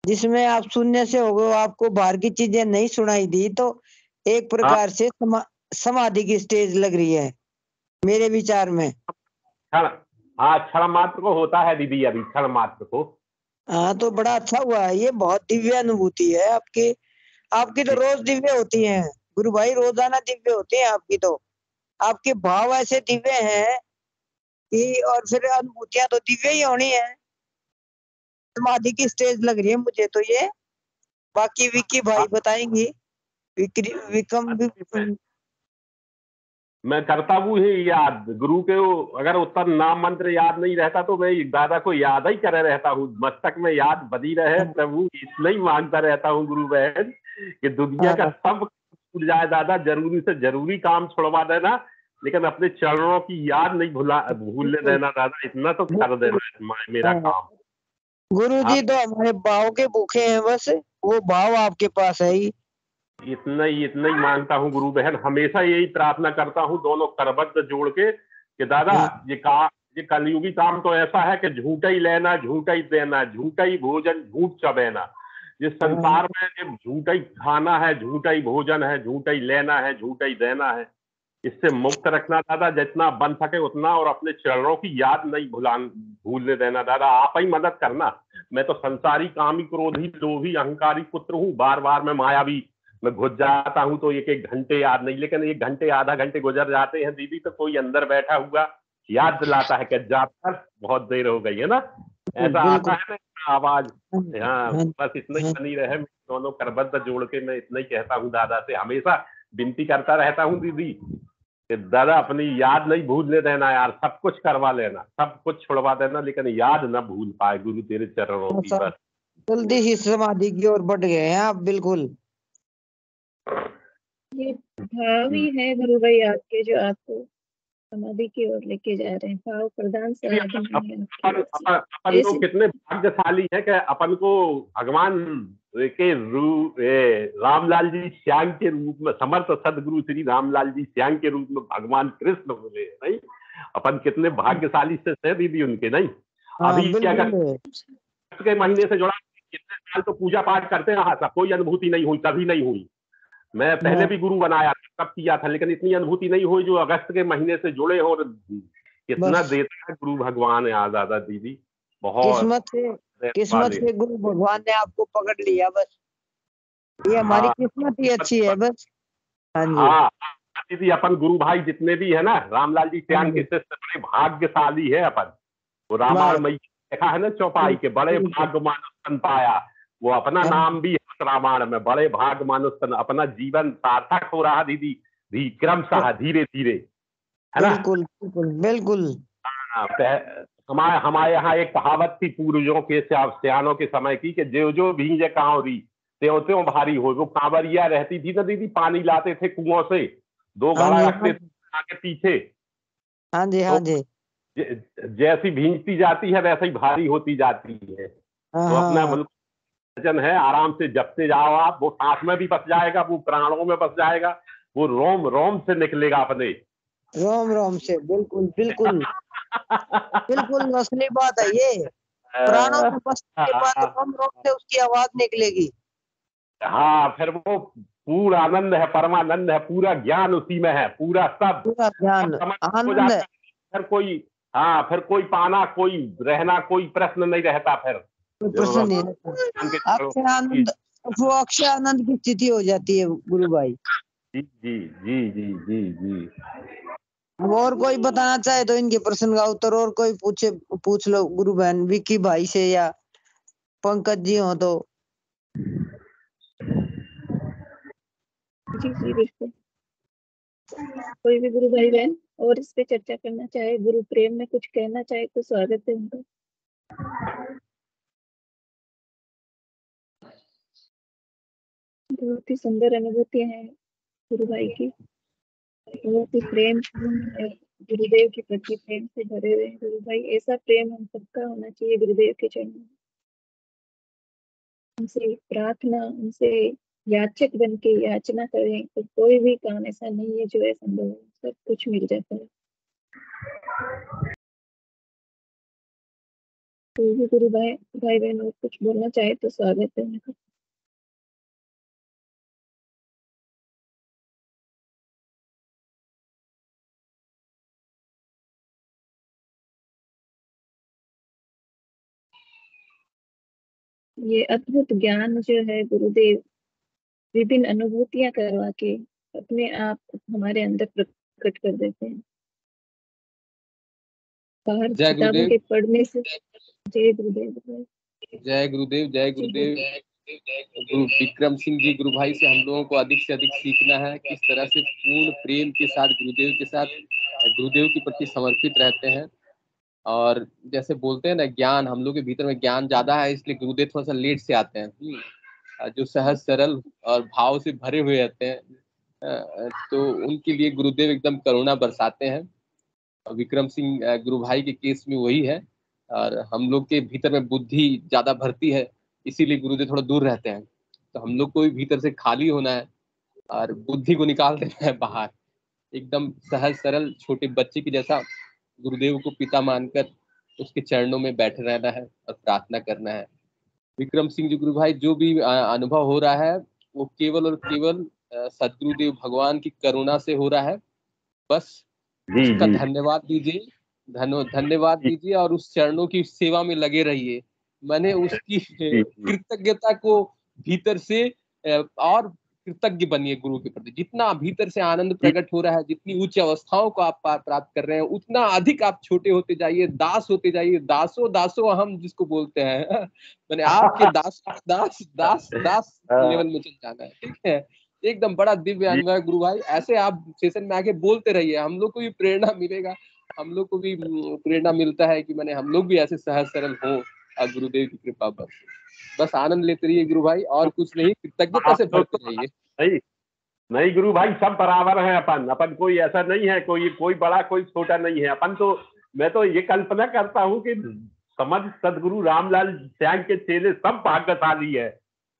जिसमें आप शून्य से हो गए, आपको बाहर की चीजें नहीं सुनाई दी, तो एक प्रकार से समाधि की स्टेज लग रही है मेरे विचार में। क्षण मात्र को होता है दीदी, अभी क्षण मात्र को। हाँ, तो बड़ा अच्छा हुआ है, ये बहुत दिव्य अनुभूति है आपकी। आपकी तो रोज दिव्य होती है गुरु भाई, रोजाना दिव्य होती है आपकी तो। आपके भाव ऐसे दिव्य हैं कि, और फिर अनुभूतियां तो दिव्य ही होनी है। समाधि की स्टेज लग रही है मुझे तो ये। बाकी विक्की भाई बताएंगी। विक्रम मैं करता हूँ ही याद गुरु के, अगर उत्तर नाम मंत्र याद नहीं रहता तो मैं दादा को याद ही करे रहता हूँ, मस्तक में याद बनी रहे प्रभु, इसलिए मांगता रहता हूँ गुरु बहन कि दुनिया का सब भूल जाए दादा, जरूरी से जरूरी काम छोड़वा देना, लेकिन अपने चरणों की याद नहीं भूलने देना दादा, इतना तो कर देना मेरा काम। गुरुजी तो हमारे भाव के भूखे हैं, बस वो भाव आपके पास है ही। इतना ही मांगता हूँ गुरु बहन, हमेशा यही प्रार्थना करता हूँ दोनों करबद्ध जोड़ के कि दादा ये कलयुगी काम तो ऐसा है कि झूठा ही लेना, झूठा ही देना, झूठा ही भोजन, झूठ चबेना। जिस संसार में जब झूठा ही खाना है, झूठा ही भोजन है, झूठा ही लेना है, झूठा ही देना है, इससे मुक्त रखना दादा जितना बन सके उतना, और अपने चरणों की याद नहीं भूलने देना दादा। आप ही मदद करना। मैं तो संसारी, कामी, क्रोधी, लोभी, अहंकारी पुत्र हूँ। बार बार मैं मायावी मैं घुस जाता हूँ तो एक घंटे याद नहीं, लेकिन 1 घंटे आधा घंटे गुजर जाते हैं दीदी तो कोई अंदर बैठा हुआ याद दिलाता है कि जाकर बहुत देर हो गई है ना, ऐसा आता है ना आवाज। हाँ, बस इतना ही बनी रहे। दोनों करबद्ध जोड़ के मैं इतना ही कहता हूँ दादा से, हमेशा विनती करता रहता हूँ दीदी कि दादा अपनी याद नहीं भूलने देना यार, सब कुछ करवा लेना, सब कुछ छुड़वा देना, लेकिन याद न भूल पाए गुरु तेरे चरणों की। बस जल्दी ही समाधि की ओर बढ़ गए हैं आप। बिल्कुल ये भाव ही है गुरु भाई आपके, जो आपको समाधि की ओर लेके जा रहे हैं। भाव प्रधान साधन है। अपन लोग कितने भाग्यशाली हैं कि अपन को भगवान के रूप, रामलाल जी श्याम के रूप में, समर्थ सदगुरु श्री रामलाल जी श्याम के रूप में भगवान कृष्ण बोले, नहीं? अपन कितने भाग्यशाली से थे दीदी उनके, नहीं? अभी क्या करते के महीने से जुड़ा, कितने साल तो पूजा पाठ करते रहा था, कोई अनुभूति नहीं हुई, कभी नहीं हुई। मैं पहले भी गुरु बनाया था, कब किया था, लेकिन इतनी अनुभूति नहीं हुई जो अगस्त के महीने से जुड़े हो। और कितना देता है गुरु भगवान है दादा दीदी, बहुत किस्मत से गुरु भगवान ने आपको पकड़ लिया। बस ये हमारी किस्मत ही अच्छी है। बस हाँ दीदी, अपन गुरु भाई जितने भी है ना, रामलाल जी श्याम के शिष्य बड़े भाग्यशाली है अपन। वो रामायण में देखा है ना चौपाई के, बड़े भाग्य मानुष तन पाया, वो अपना नाम भी है रामायण में, बड़े भाग्य मानुष तन। अपना जीवन सार्थक हो रहा दीदी क्रमशः, धीरे धीरे, है ना? बिल्कुल बिल्कुल बिल्कुल। हमारे यहाँ एक कहावत थी पूर्वजों के, सियानों के समय की, कि जो जो भींजे कांवरी त्यों त्यों भारी हो। वो कांवरिया रहती थी ना दीदी, पानी लाते थे कुओं से, 2 घड़ा रखते थे आगे पीछे। हाँ जी हाँ जी। जैसी भींजती जाती है वैसे ही भारी होती जाती है। तो अपना वचन है, आराम से जपते जाओ आप, वो सांस में भी बस जाएगा, वो प्राणों में बस जाएगा, वो रोम रोम से निकलेगा अपने, रोम रोम से। बिल्कुल बिल्कुल बिल्कुल असली बात है ये। प्राणों में बसने के बाद रोम रोम से उसकी आवाज निकलेगी। हाँ, फिर वो पूरा आनंद है, परमानंद है, पूरा ज्ञान उसी में है, पूरा सब, पूरा ज्ञान आनंद है। फिर कोई, हाँ, फिर कोई पाना, कोई रहना, कोई प्रश्न नहीं रहता। फिर प्रश्न नहीं रहता, अक्षय आनंद, वो अक्षय आनंद की स्थिति हो जाती है गुरु भाई। जी जी जी जी जी जी। और कोई बताना चाहे तो इनके प्रश्न का उत्तर, और कोई पूछ लो गुरु बहन, विक्की भाई से या पंकज जी हो तो। जी जी बिल्कुल, कोई भी गुरु भाई बहन और इस पे चर्चा करना चाहे, गुरु प्रेम में कुछ कहना चाहे तो स्वागत है उनका। बहुत ही सुंदर अनुभूतियां हैं गुरु भाई की, बहुत ही प्रेम गुरुदेव के प्रति प्रेम से भरे हुए गुरु भाई। ऐसा प्रेम हम सबका होना चाहिए गुरुदेव के चरणों में। उनसे प्रार्थना, उनसे याचक बन के याचना करें तो कोई भी काम ऐसा नहीं है जो असंभव है, सब कुछ मिल जाता है। कोई भी गुरु भाई बहन और कुछ बोलना चाहे तो स्वागत है उनका। ये अद्भुत ज्ञान जो है गुरुदेव विभिन्न अनुभूतियां करवा के अपने आप हमारे अंदर प्रकट कर देते हैं। बाहर किताबों के पढ़ने से। जय गुरुदेव। जय गुरुदेव। जय गुरुदेव। गुरु विक्रम सिंह जी गुरु भाई से हम लोगों को अधिक से अधिक सीखना है, किस तरह से पूर्ण प्रेम के साथ गुरुदेव के साथ, गुरुदेव के प्रति समर्पित रहते हैं। और जैसे बोलते हैं ना, ज्ञान, हम लोग के भीतर में ज्ञान ज्यादा है, इसलिए गुरुदेव थोड़ा सा लेट से आते हैं। जो सहज सरल और भाव से भरे हुए रहते हैं, तो उनके लिए गुरुदेव एकदम करुणा बरसाते हैं। विक्रम सिंह गुरु भाई के केस में वही है। और हम लोग के भीतर में बुद्धि ज्यादा भरती है, इसीलिए गुरुदेव थोड़ा दूर रहते हैं। तो हम लोग को भी भीतर से खाली होना है और बुद्धि को निकाल देना है बाहर, एकदम सहज सरल छोटे बच्चे की जैसा गुरुदेव को पिता मानकर उसके चरणों में बैठे रहना है और प्रार्थना करना है। विक्रम सिंह जी गुरु भाई, जो भी अनुभव हो रहा है वो केवल और केवल सदगुरुदेव भगवान की करुणा से हो रहा है। बस जी उसका जी धन्यवाद दीजिए, धन्यवाद जी दीजिए और उस चरणों की सेवा में लगे रहिए। मैंने उसकी जी जी कृतज्ञता को भीतर से और कृतज्ञ बनिए गुरु के प्रति। जितना भीतर से आनंद जी प्रकट हो रहा है, जितनी उच्च अवस्थाओं को आप प्राप्त कर रहे हैं, उतना अधिक आप छोटे होते जाइए, दास होते जाइए। दासो दासो हम जिसको बोलते हैं मैंने आपके दास दास दास दास लेवल में चल जाना है, ठीक है। एकदम बड़ा दिव्य जी अनुभव है गुरु भाई। ऐसे आप सेशन में आके बोलते रहिए, हम लोग को भी प्रेरणा मिलेगा, हम लोग को भी प्रेरणा मिलता है कि मैंने हम लोग भी ऐसे सहज सरल हो और गुरुदेव की कृपा बस आनंद लेते रहिए गुरु भाई, और कुछ नहीं, कृतज्ञता आप से लोग भरते तो रहिए। नहीं नहीं गुरु भाई, सब बराबर हैं। अपन अपन कोई ऐसा नहीं है, कोई कोई बड़ा कोई छोटा नहीं है। अपन तो मैं तो ये कल्पना करता हूँ कि समझ सदगुरु रामलाल त्याग के चेले सब भाग्यशाली है।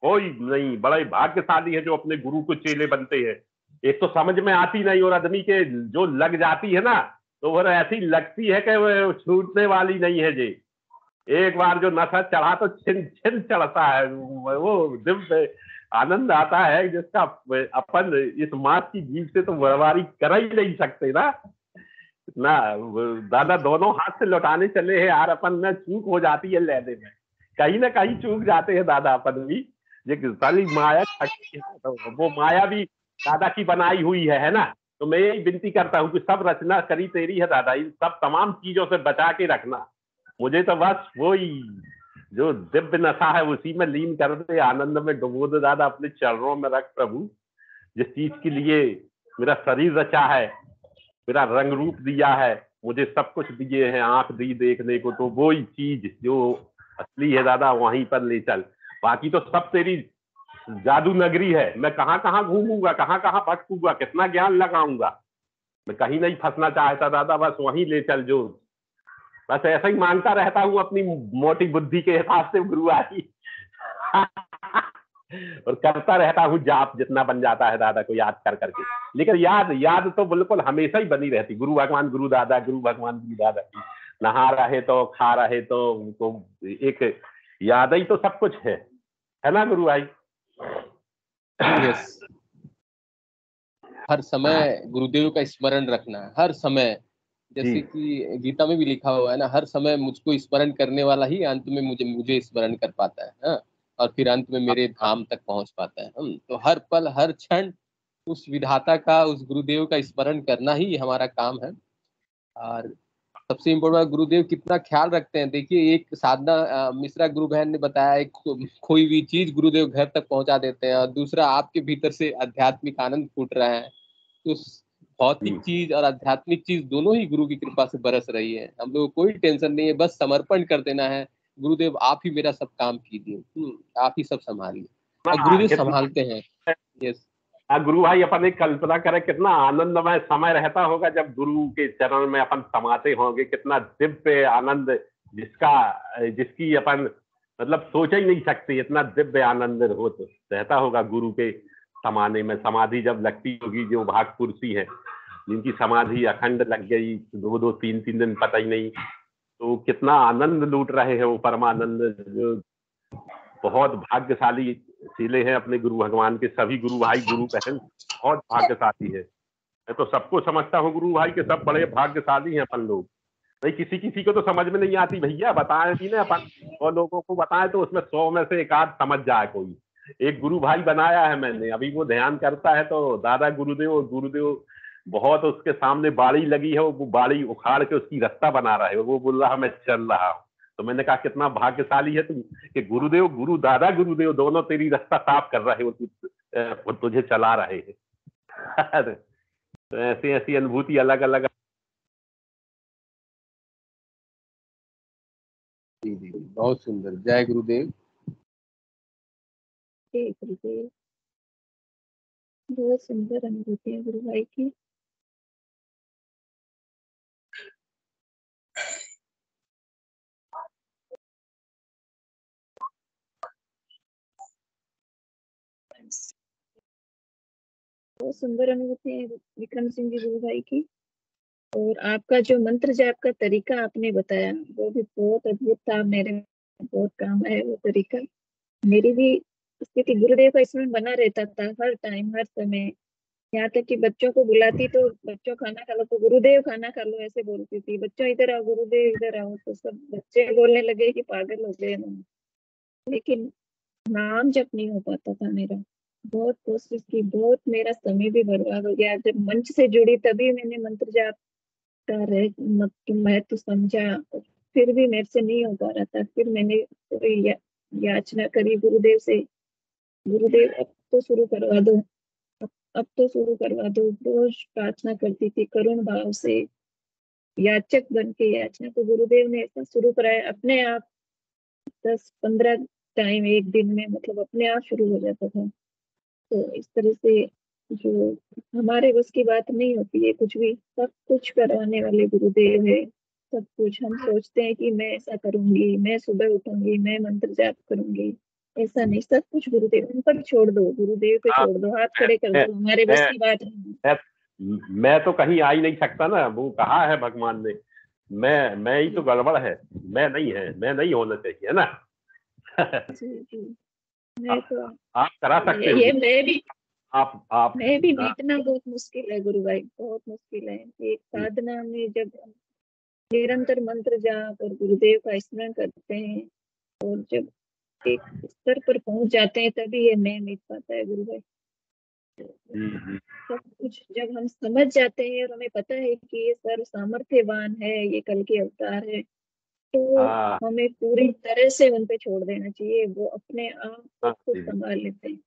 कोई नहीं, बड़े भाग्यशाली है जो अपने गुरु को चेले बनते हैं। एक तो समझ में आती नहीं, और आदमी के जो लग जाती है ना, तो वो ऐसी लगती है कि वो छूटने वाली नहीं है जी। एक बार जो नशा चढ़ा तो छिन छिन चढ़ता है, वो दिव्य आनंद आता है जिसका अपन इस मात की जीव से तो बर्बादी कर ही नहीं सकते ना। ना दादा दोनों हाथ से लौटाने चले हैं यार, अपन में चूक हो जाती है लेने में, कहीं ना कहीं चूक जाते हैं दादा अपन भी। ये साली माया खटती है, तो वो माया भी दादा की बनाई हुई है ना। तो मैं यही विनती करता हूँ कि सब रचना करी तेरी है दादा, इन सब तमाम चीजों से बचा के रखना। मुझे तो बस वही जो दिव्य नशा है उसी में लीन कर दे, आनंद में डुबो दे दादा, अपने चरणों में रख प्रभु। जिस चीज के लिए मेरा शरीर रचा है, मेरा रंग रूप दिया है, मुझे सब कुछ दिए हैं, आंख दी देखने को, तो वही चीज जो असली है दादा वहीं पर ले चल। बाकी तो सब तेरी जादू नगरी है। मैं कहाँ कहाँ घूमूंगा, कहाँ कहाँ भटकूंगा, कितना ज्ञान लगाऊंगा, मैं कहीं नहीं फंसना चाहता दादा, बस वहीं ले चल जो। बस ऐसा ही मांगता रहता हूँ अपनी मोटी बुद्धि के हिसाब से गुरु आई और करता रहता हूँ जाप, जितना बन जाता है दादा को याद कर करके। लेकिन याद याद तो बिल्कुल हमेशा ही बनी रहती, गुरु भगवान गुरु दादा, गुरु भगवान गुरु दादा की। नहा रहे तो खा रहे तो एक याद ही तो सब कुछ है ना गुरु भाई। यस, हर समय गुरुदेव का स्मरण रखना है, हर समय। जैसे कि गीता में भी लिखा हुआ है ना, हर समय मुझको स्मरण करने वाला ही अंत में मुझे स्मरण कर पाता है, हाँ? और फिर अंत में मेरे धाम तक पहुंच पाता है। तो हर पल हर क्षण उस विधाता का, उस गुरुदेव का स्मरण करना ही हमारा काम है। और सबसे इम्पोर्टेंट, गुरुदेव कितना ख्याल रखते हैं। देखिए, एक साधना मिश्रा गुरु बहन ने बताया, एक कोई भी चीज गुरुदेव घर तक पहुंचा देते हैं, और दूसरा आपके भीतर से आध्यात्मिक आनंद फूट रहा है। तो भौतिक चीज और आध्यात्मिक चीज दोनों ही गुरु की कृपा से बरस रही है। हम लोग को कोई टेंशन नहीं है, बस समर्पण कर देना है। गुरुदेव आप ही मेरा सब काम कीजिए, आप ही सब संभालिए, और गुरुदेव संभालते हैं। यस गुरु भाई, अपन एक कल्पना करें कितना आनंदमय समय रहता होगा जब गुरु के चरण में अपन समाते होंगे। कितना दिव्य आनंद, जिसकी अपन मतलब सोच ही नहीं सकते, इतना दिव्य आनंद हो तो रहता होगा गुरु के समाने में। समाधि जब लगती होगी, जो भाग पुरुषी है जिनकी समाधि अखंड लग गई 2-2 3-3 दिन पता ही नहीं, तो कितना आनंद लूट रहे हैं वो परमानंद। जो बहुत भाग्यशाली चेले हैं अपने गुरु भगवान के, सभी गुरु भाई गुरु बहन बहुत भाग्यशाली है। मैं तो सबको समझता हूँ गुरु भाई के सब बड़े भाग्यशाली हैं अपन लोग। नहीं, किसी किसी को तो समझ में नहीं आती भैया, बताए थी ना अपन 100 लोगों को बताए तो उसमें 100 में से एक आध समझ जाए कोई। एक गुरु भाई बनाया है मैंने, अभी वो ध्यान करता है तो दादा गुरुदेव बहुत उसके सामने बाड़ी लगी है, वो बाड़ी उखाड़ के उसकी रास्ता बना रहा है, वो बोल रहा मैं चल रहा हूँ। तो मैंने कहा कितना भाग्यशाली है तुम कि गुरुदेव गुरु दादा गुरुदेव दोनों तेरी रास्ता साफ कर रहे हो, वो तुझे चला रहे हैं तो ऐसी ऐसी अनुभूति अलग अलग। बहुत सुंदर, जय गुरुदेव। गुरुदेव, बहुत सुंदर अनुभूति है गुरु भाई की। बहुत सुंदर अनुभूति है विक्रम सिंह जी गुरु भाई की। और आपका जो मंत्र जाप का तरीका आपने बताया वो भी बहुत अद्भुत था, मेरे बहुत काम आया वो तरीका। मेरी भी स्थिति गुरुदेव का स्मरण बना रहता था हर टाइम हर समय। यहाँ तक कि बच्चों को बुलाती तो बच्चों खाना खा लो तो गुरुदेव खाना खा लो ऐसे बोलती थी, बच्चों इधर आओ गुरुदेव इधर आओ, तो सब बच्चे बोलने लगे कि पागल हो गए ना। लेकिन नाम जप नहीं हो पाता था मेरा, बहुत कोशिश की, बहुत मेरा समय भी बर्बाद हो गया। जब मंच से जुड़ी तभी मैंने मंत्र जाप का महत्व समझा, फिर भी मेरे से नहीं हो पा रहा था। फिर मैंने याचना करी गुरुदेव से, गुरुदेव अब तो शुरू करवा दो, अब तो शुरू करवा दो। रोज प्रार्थना करती थी करुण भाव से, याचक बन के याचना। तो गुरुदेव ने ऐसा शुरू कराया अपने आप, 10-15 टाइम एक दिन में, मतलब अपने आप शुरू हो जाता था। तो इस तरह से जो हमारे बस की बात नहीं होती है कुछ भी, सब कुछ करवाने वाले गुरुदेव है। सब कुछ हम सोचते हैं कि मैं ऐसा करूंगी, मैं सुबह उठूंगी, मैं मंत्र जाप करूंगी, ऐसा नहीं, सब कुछ गुरुदेव उन पर छोड़ दो, गुरुदेव पे छोड़ दो, हाथ खड़े कर दो, हमारे बस की बात नहीं। मैं तो कहीं आ ही नहीं सकता ना, वो कहा है भगवान ने, मैं ही तो गड़बड़ है, मैं नहीं होना चाहिए, है ना। मैं तो आप करा सकते हो ये मैं भी आप बीतना बहुत मुश्किल है गुरु भाई, बहुत मुश्किल है। एक साधना में जब हम निरंतर मंत्र जाप और गुरुदेव का स्मरण करते हैं और जब एक स्तर पर पहुंच जाते हैं तभी ये मैं मिट पाता है गुरु भाई। सब कुछ जब हम समझ जाते हैं और हमें पता है कि ये सर्व सामर्थ्यवान है, ये कल के अवतार है, तो हमें पूरी तरह से उन पे छोड़ देना चाहिए, वो अपने आप सब कुछ संभाल लेते हैं।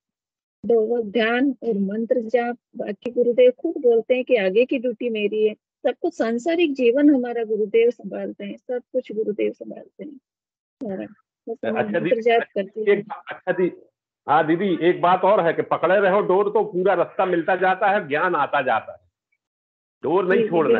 दो वो ध्यान और मंत्र जाप, बाकी गुरुदेव खुद बोलते हैं कि आगे की ड्यूटी मेरी है। सब कुछ सांसारिक जीवन हमारा गुरुदेव संभालते हैं, सब कुछ गुरुदेव संभालते हैं सारा। अच्छा मंत्र जाप करते हैं। अच्छा दी, हाँ दीदी, एक बात और है कि पकड़े रहो डोर तो पूरा रास्ता मिलता जाता है, ज्ञान आता जाता है। डोर नहीं छोड़ना,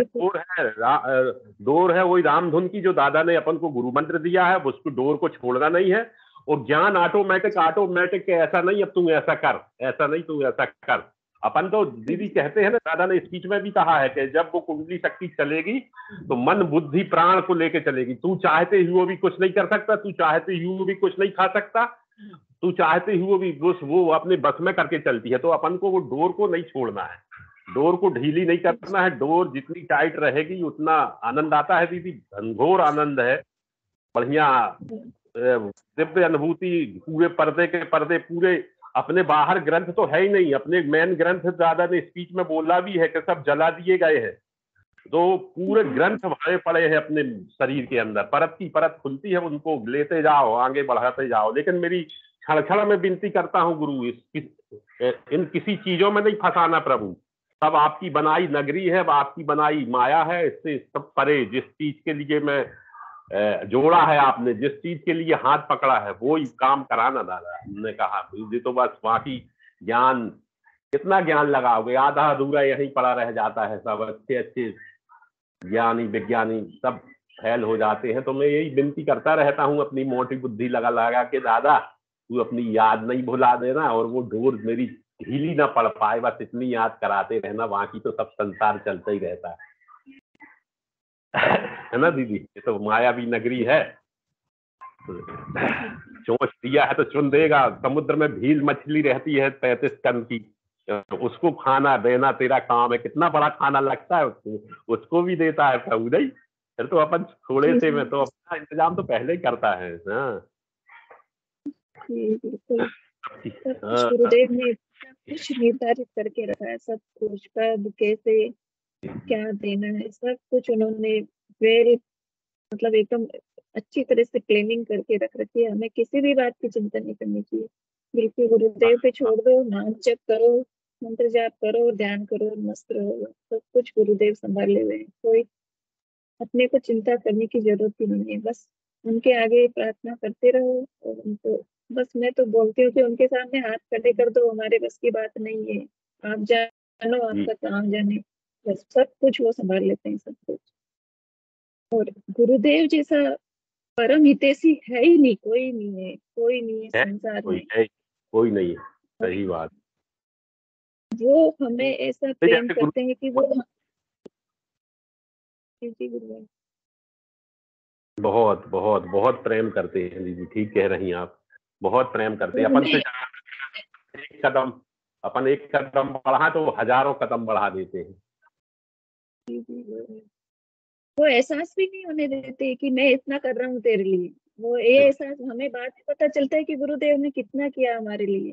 डोर है वही रामधुन की जो दादा ने अपन को गुरु मंत्र दिया है, उसको डोर को छोड़ना नहीं है। और ज्ञान ऑटोमेटिक के ऐसा नहीं अब तू ऐसा कर, ऐसा नहीं तू ऐसा कर। अपन तो दीदी कहते हैं ना, दादा ने स्पीच में भी कहा है कि जब वो कुंडली शक्ति चलेगी तो मन बुद्धि प्राण को लेके चलेगी। तू चाहते हुए भी कुछ नहीं कर सकता, तू चाहते हुए भी कुछ नहीं खा सकता, तू चाहते हुए भी वो अपने बस में करके चलती है। तो अपन को वो डोर को नहीं छोड़ना है, डोर को ढीली नहीं करना है। डोर जितनी टाइट रहेगी उतना आनंद आता है दीदी, घनघोर आनंद है, बढ़िया दिव्य अनुभूति। पूरे पर्दे के पर्दे पूरे, अपने बाहर ग्रंथ तो है ही नहीं, अपने मेन ग्रंथ दादा ने स्पीच में बोला भी है कि सब जला दिए गए हैं, तो पूरे ग्रंथ भरे पड़े हैं अपने शरीर के अंदर। परत की परत खुलती है, उनको लेते जाओ, आगे बढ़ाते जाओ। लेकिन मेरी क्षण क्षण में विनती करता हूँ गुरु, इन किसी चीजों में नहीं फंसाना प्रभु। सब आपकी बनाई नगरी है, आपकी बनाई माया है, इससे सब परे। जिस चीज के लिए मैं जोड़ा है आपने, जिस चीज के लिए हाथ पकड़ा है, वो ही काम कराना दादा। हमने कहा ये तो बस बाकी ज्ञान, कितना ज्ञान लगाओगे, आधा अधूरा यहीं पड़ा रह जाता है। सब अच्छे अच्छे ज्ञानी विज्ञानी सब फैल हो जाते हैं। तो मैं यही विनती करता रहता हूँ अपनी मोटी बुद्धि लगा लगा के, दादा तू अपनी याद नहीं भुला देना और वो डोर मेरी ढीली ना पड़ पाए, बस इतनी याद कराते रहना, बाकी तो सब संसार चलता ही रहता है ना दीदी। ये तो मायावी नगरी है, चोंच दिया है तो चुन देगा। समुद्र में भील मछली रहती है 35 टन की, उसको खाना देना तेरा काम है। कितना बड़ा खाना लगता है उसको भी देता है प्रभु। नहीं फिर तो अपन थोड़े से में तो अपना इंतजाम तो पहले ही करता है। हाँ बिल्कुल, गुरुदेव ने कुछ निर्धारित करके रखा है, सब कुछ कब कैसे क्या देना है, सब कुछ उन्होंने वेरी मतलब एकदम अच्छी तरह से प्लानिंग करके रख रखी है। हमें किसी भी बात की चिंता नहीं करनी चाहिए, बिल्कुल गुरुदेव पे छोड़ दो, नाम जप करो, मंत्र जाप करो, ध्यान करो, मस्त रहो, सब कुछ गुरुदेव संभाले हुए हैं। कोई अपने को चिंता करने की जरूरत ही नहीं है, बस उनके आगे प्रार्थना करते रहो। और उनको बस मैं तो बोलती हूँ कि उनके सामने हाथ खड़े कर दो, हमारे बस की बात नहीं है, आप जानो, आपका काम जाने, बस सब कुछ वो संभाल लेते हैं, सब कुछ। और गुरुदेव जैसा परम हितैषी है ही नहीं, कोई नहीं है, कोई नहीं है संसार में, कोई नहीं है। सही बात। वो हमें ऐसा प्रेम जैसे करते हैं कि वो जी गुरुदेव। बहुत बहुत बहुत प्रेम करते हैं दीदी, ठीक कह रही हैं आप, बहुत प्रेम करते हैं वो अपन से। हमें एक कदम अपन एक कदम बढ़ा तो हजारों कदम बढ़ा देते हैं। जी, जी, वो एहसास भी नहीं होने देते कि मैं इतना कर रहा हूँ तेरे लिए। वो ये एहसास हमें बाद में पता चलता है कि गुरुदेव ने कितना किया हमारे लिए।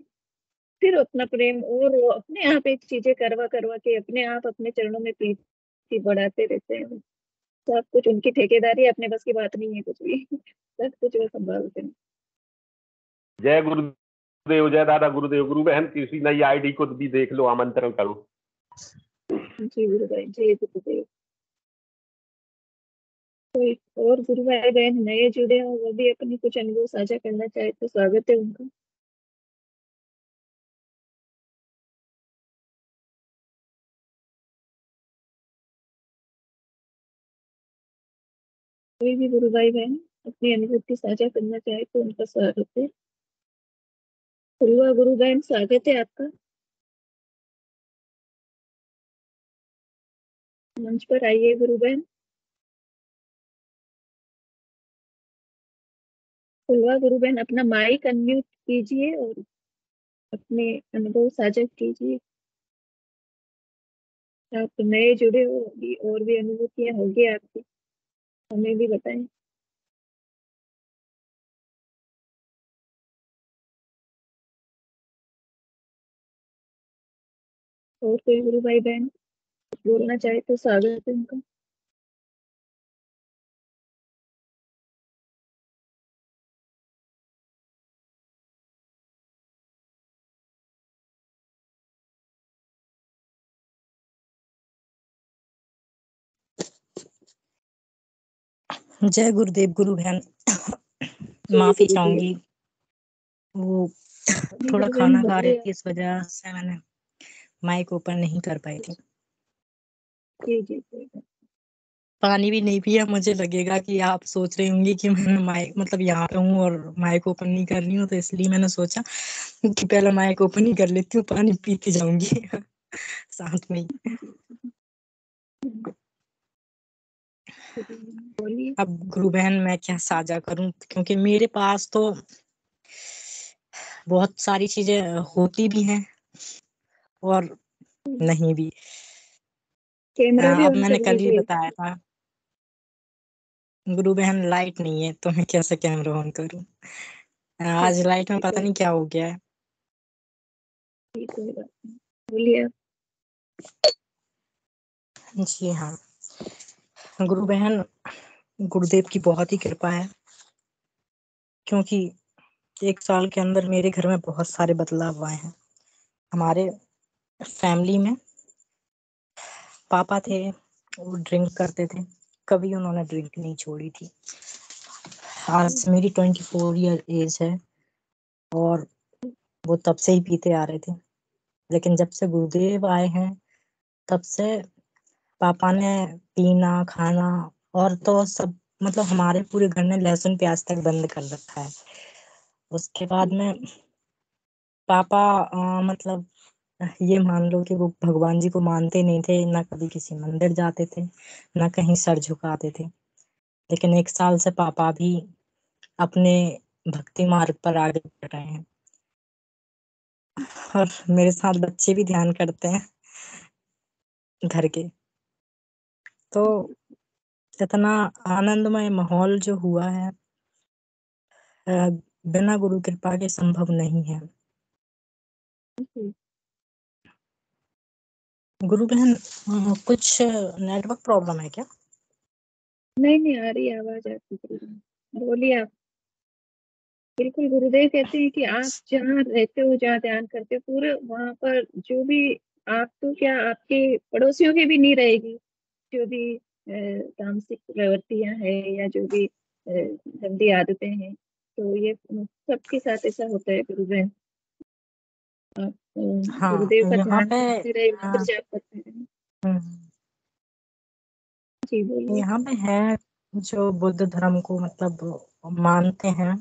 फिर अपना प्रेम और वो अपने आप एक चीजें करवा करवा के अपने आप अपने चरणों में प्रीति बढ़ाते रहते हैं। सब कुछ उनकी ठेकेदारी है, अपने बस की बात नहीं है कुछ भी। सब कुछ वो संभालते हैं। जय गुरुदेव, जय दादा गुरुदेव। गुरु बहन किसी नई आईडी को भी देख लो, आमंत्रण करो। जी गुरु भाई, जय गुरुदेव। कोई और गुरु भाई बहन नए जुड़े हो, वो भी अपनी कुछ अनुभव साझा करना चाहे तो स्वागत है उनका। कोई भी गुरु भाई बहन अपनी अनुभूति साझा करना चाहे तो उनका स्वागत है। गुरु बहन स्वागत है आपका। मंच पर आइए गुरु बहन। गुरु बहन अपना माइक अनम्यूट कीजिए और अपने अनुभव साझा कीजिए। आप नए जुड़े हो, अभी और भी अनुभूतियां होगी आपकी, हमें भी बताएं। और कोई गुरु भाई बहन बोलना चाहे तो स्वागत है उनका। जय गुरुदेव गुरु बहन। जय माफी गुरुदेव। चाहूंगी, वो जी थोड़ा गुरु बहन खाना खा रही बोलिए। थी, इस वजह से मैंने माइक ओपन नहीं कर पाई थी। जी जी कोई बात पानी भी नहीं पिया। मुझे लगेगा कि आप सोच रही होंगी कि मैं माइक मतलब यहाँ पे हूँ और माइक ओपन नहीं कर रही हूँ, तो इसलिए मैंने सोचा कि पहले माइक ओपन ही कर लेती हूँ, पानी पीती जाऊंगी साथ में ही। नहीं, बोलिए। अब गुरु बहन मैं क्या साझा करूं, क्योंकि मेरे पास तो बहुत सारी चीजें होती भी हैं और नहीं भी। कैमरा भी अब ऑन मैंने कर कल ही लीजिए। बताया था गुरु बहन, लाइट नहीं है तो मैं कैसे कैमरा ऑन करूं। आज लाइट में पता नहीं क्या हो गया है। कोई बात नहीं, बोलिए आप। जी हाँ गुरु बहन, गुरुदेव की बहुत ही कृपा है, क्योंकि एक साल के अंदर मेरे घर में बहुत सारे बदलाव आए हैं। हमारे फैमिली में पापा थे, वो ड्रिंक करते थे, कभी उन्होंने ड्रिंक नहीं छोड़ी थी। आज मेरी 24 ईयर एज है और वो तब से ही पीते आ रहे थे, लेकिन जब से गुरुदेव आए हैं तब से पापा ने पीना खाना और तो सब मतलब हमारे पूरे घर ने लहसुन प्याज तक बंद कर रखा है। उसके बाद में पापा मतलब ये मान लो कि वो भगवान जी को मानते नहीं थे, ना कभी किसी मंदिर जाते थे, ना कहीं सर झुकाते थे। लेकिन एक साल से पापा भी अपने भक्ति मार्ग पर आगे बढ़ रहे हैं और मेरे साथ बच्चे भी ध्यान करते हैं घर के। तो इतना आनंदमय माहौल जो हुआ है बिना गुरु कृपा के संभव नहीं है। गुरु बहन कुछ नेटवर्क प्रॉब्लम है क्या? नहीं नहीं, आ रही है आवाज आपकी गुरु बहन, बोलिए आप। बिल्कुल, गुरुदेव कहते हैं कि आप जहाँ रहते हो, जहाँ ध्यान करते हो, पूरे वहां पर जो भी, आप तो क्या, आपके पड़ोसियों की भी नहीं रहेगी। जो भी तामसिक प्रवृत्तियां है या जो भी गंदी आदतें हैं, तो ये सबके साथ ऐसा होता है गुरु बहन। आप हाँ गुरुदेव का यहाँ ध्यान पे करते रहे, मंत्र जाप करते रहे। हम्म, जी बोलिए। यहाँ पे है जो बुद्ध धर्म को मतलब मानते हैं,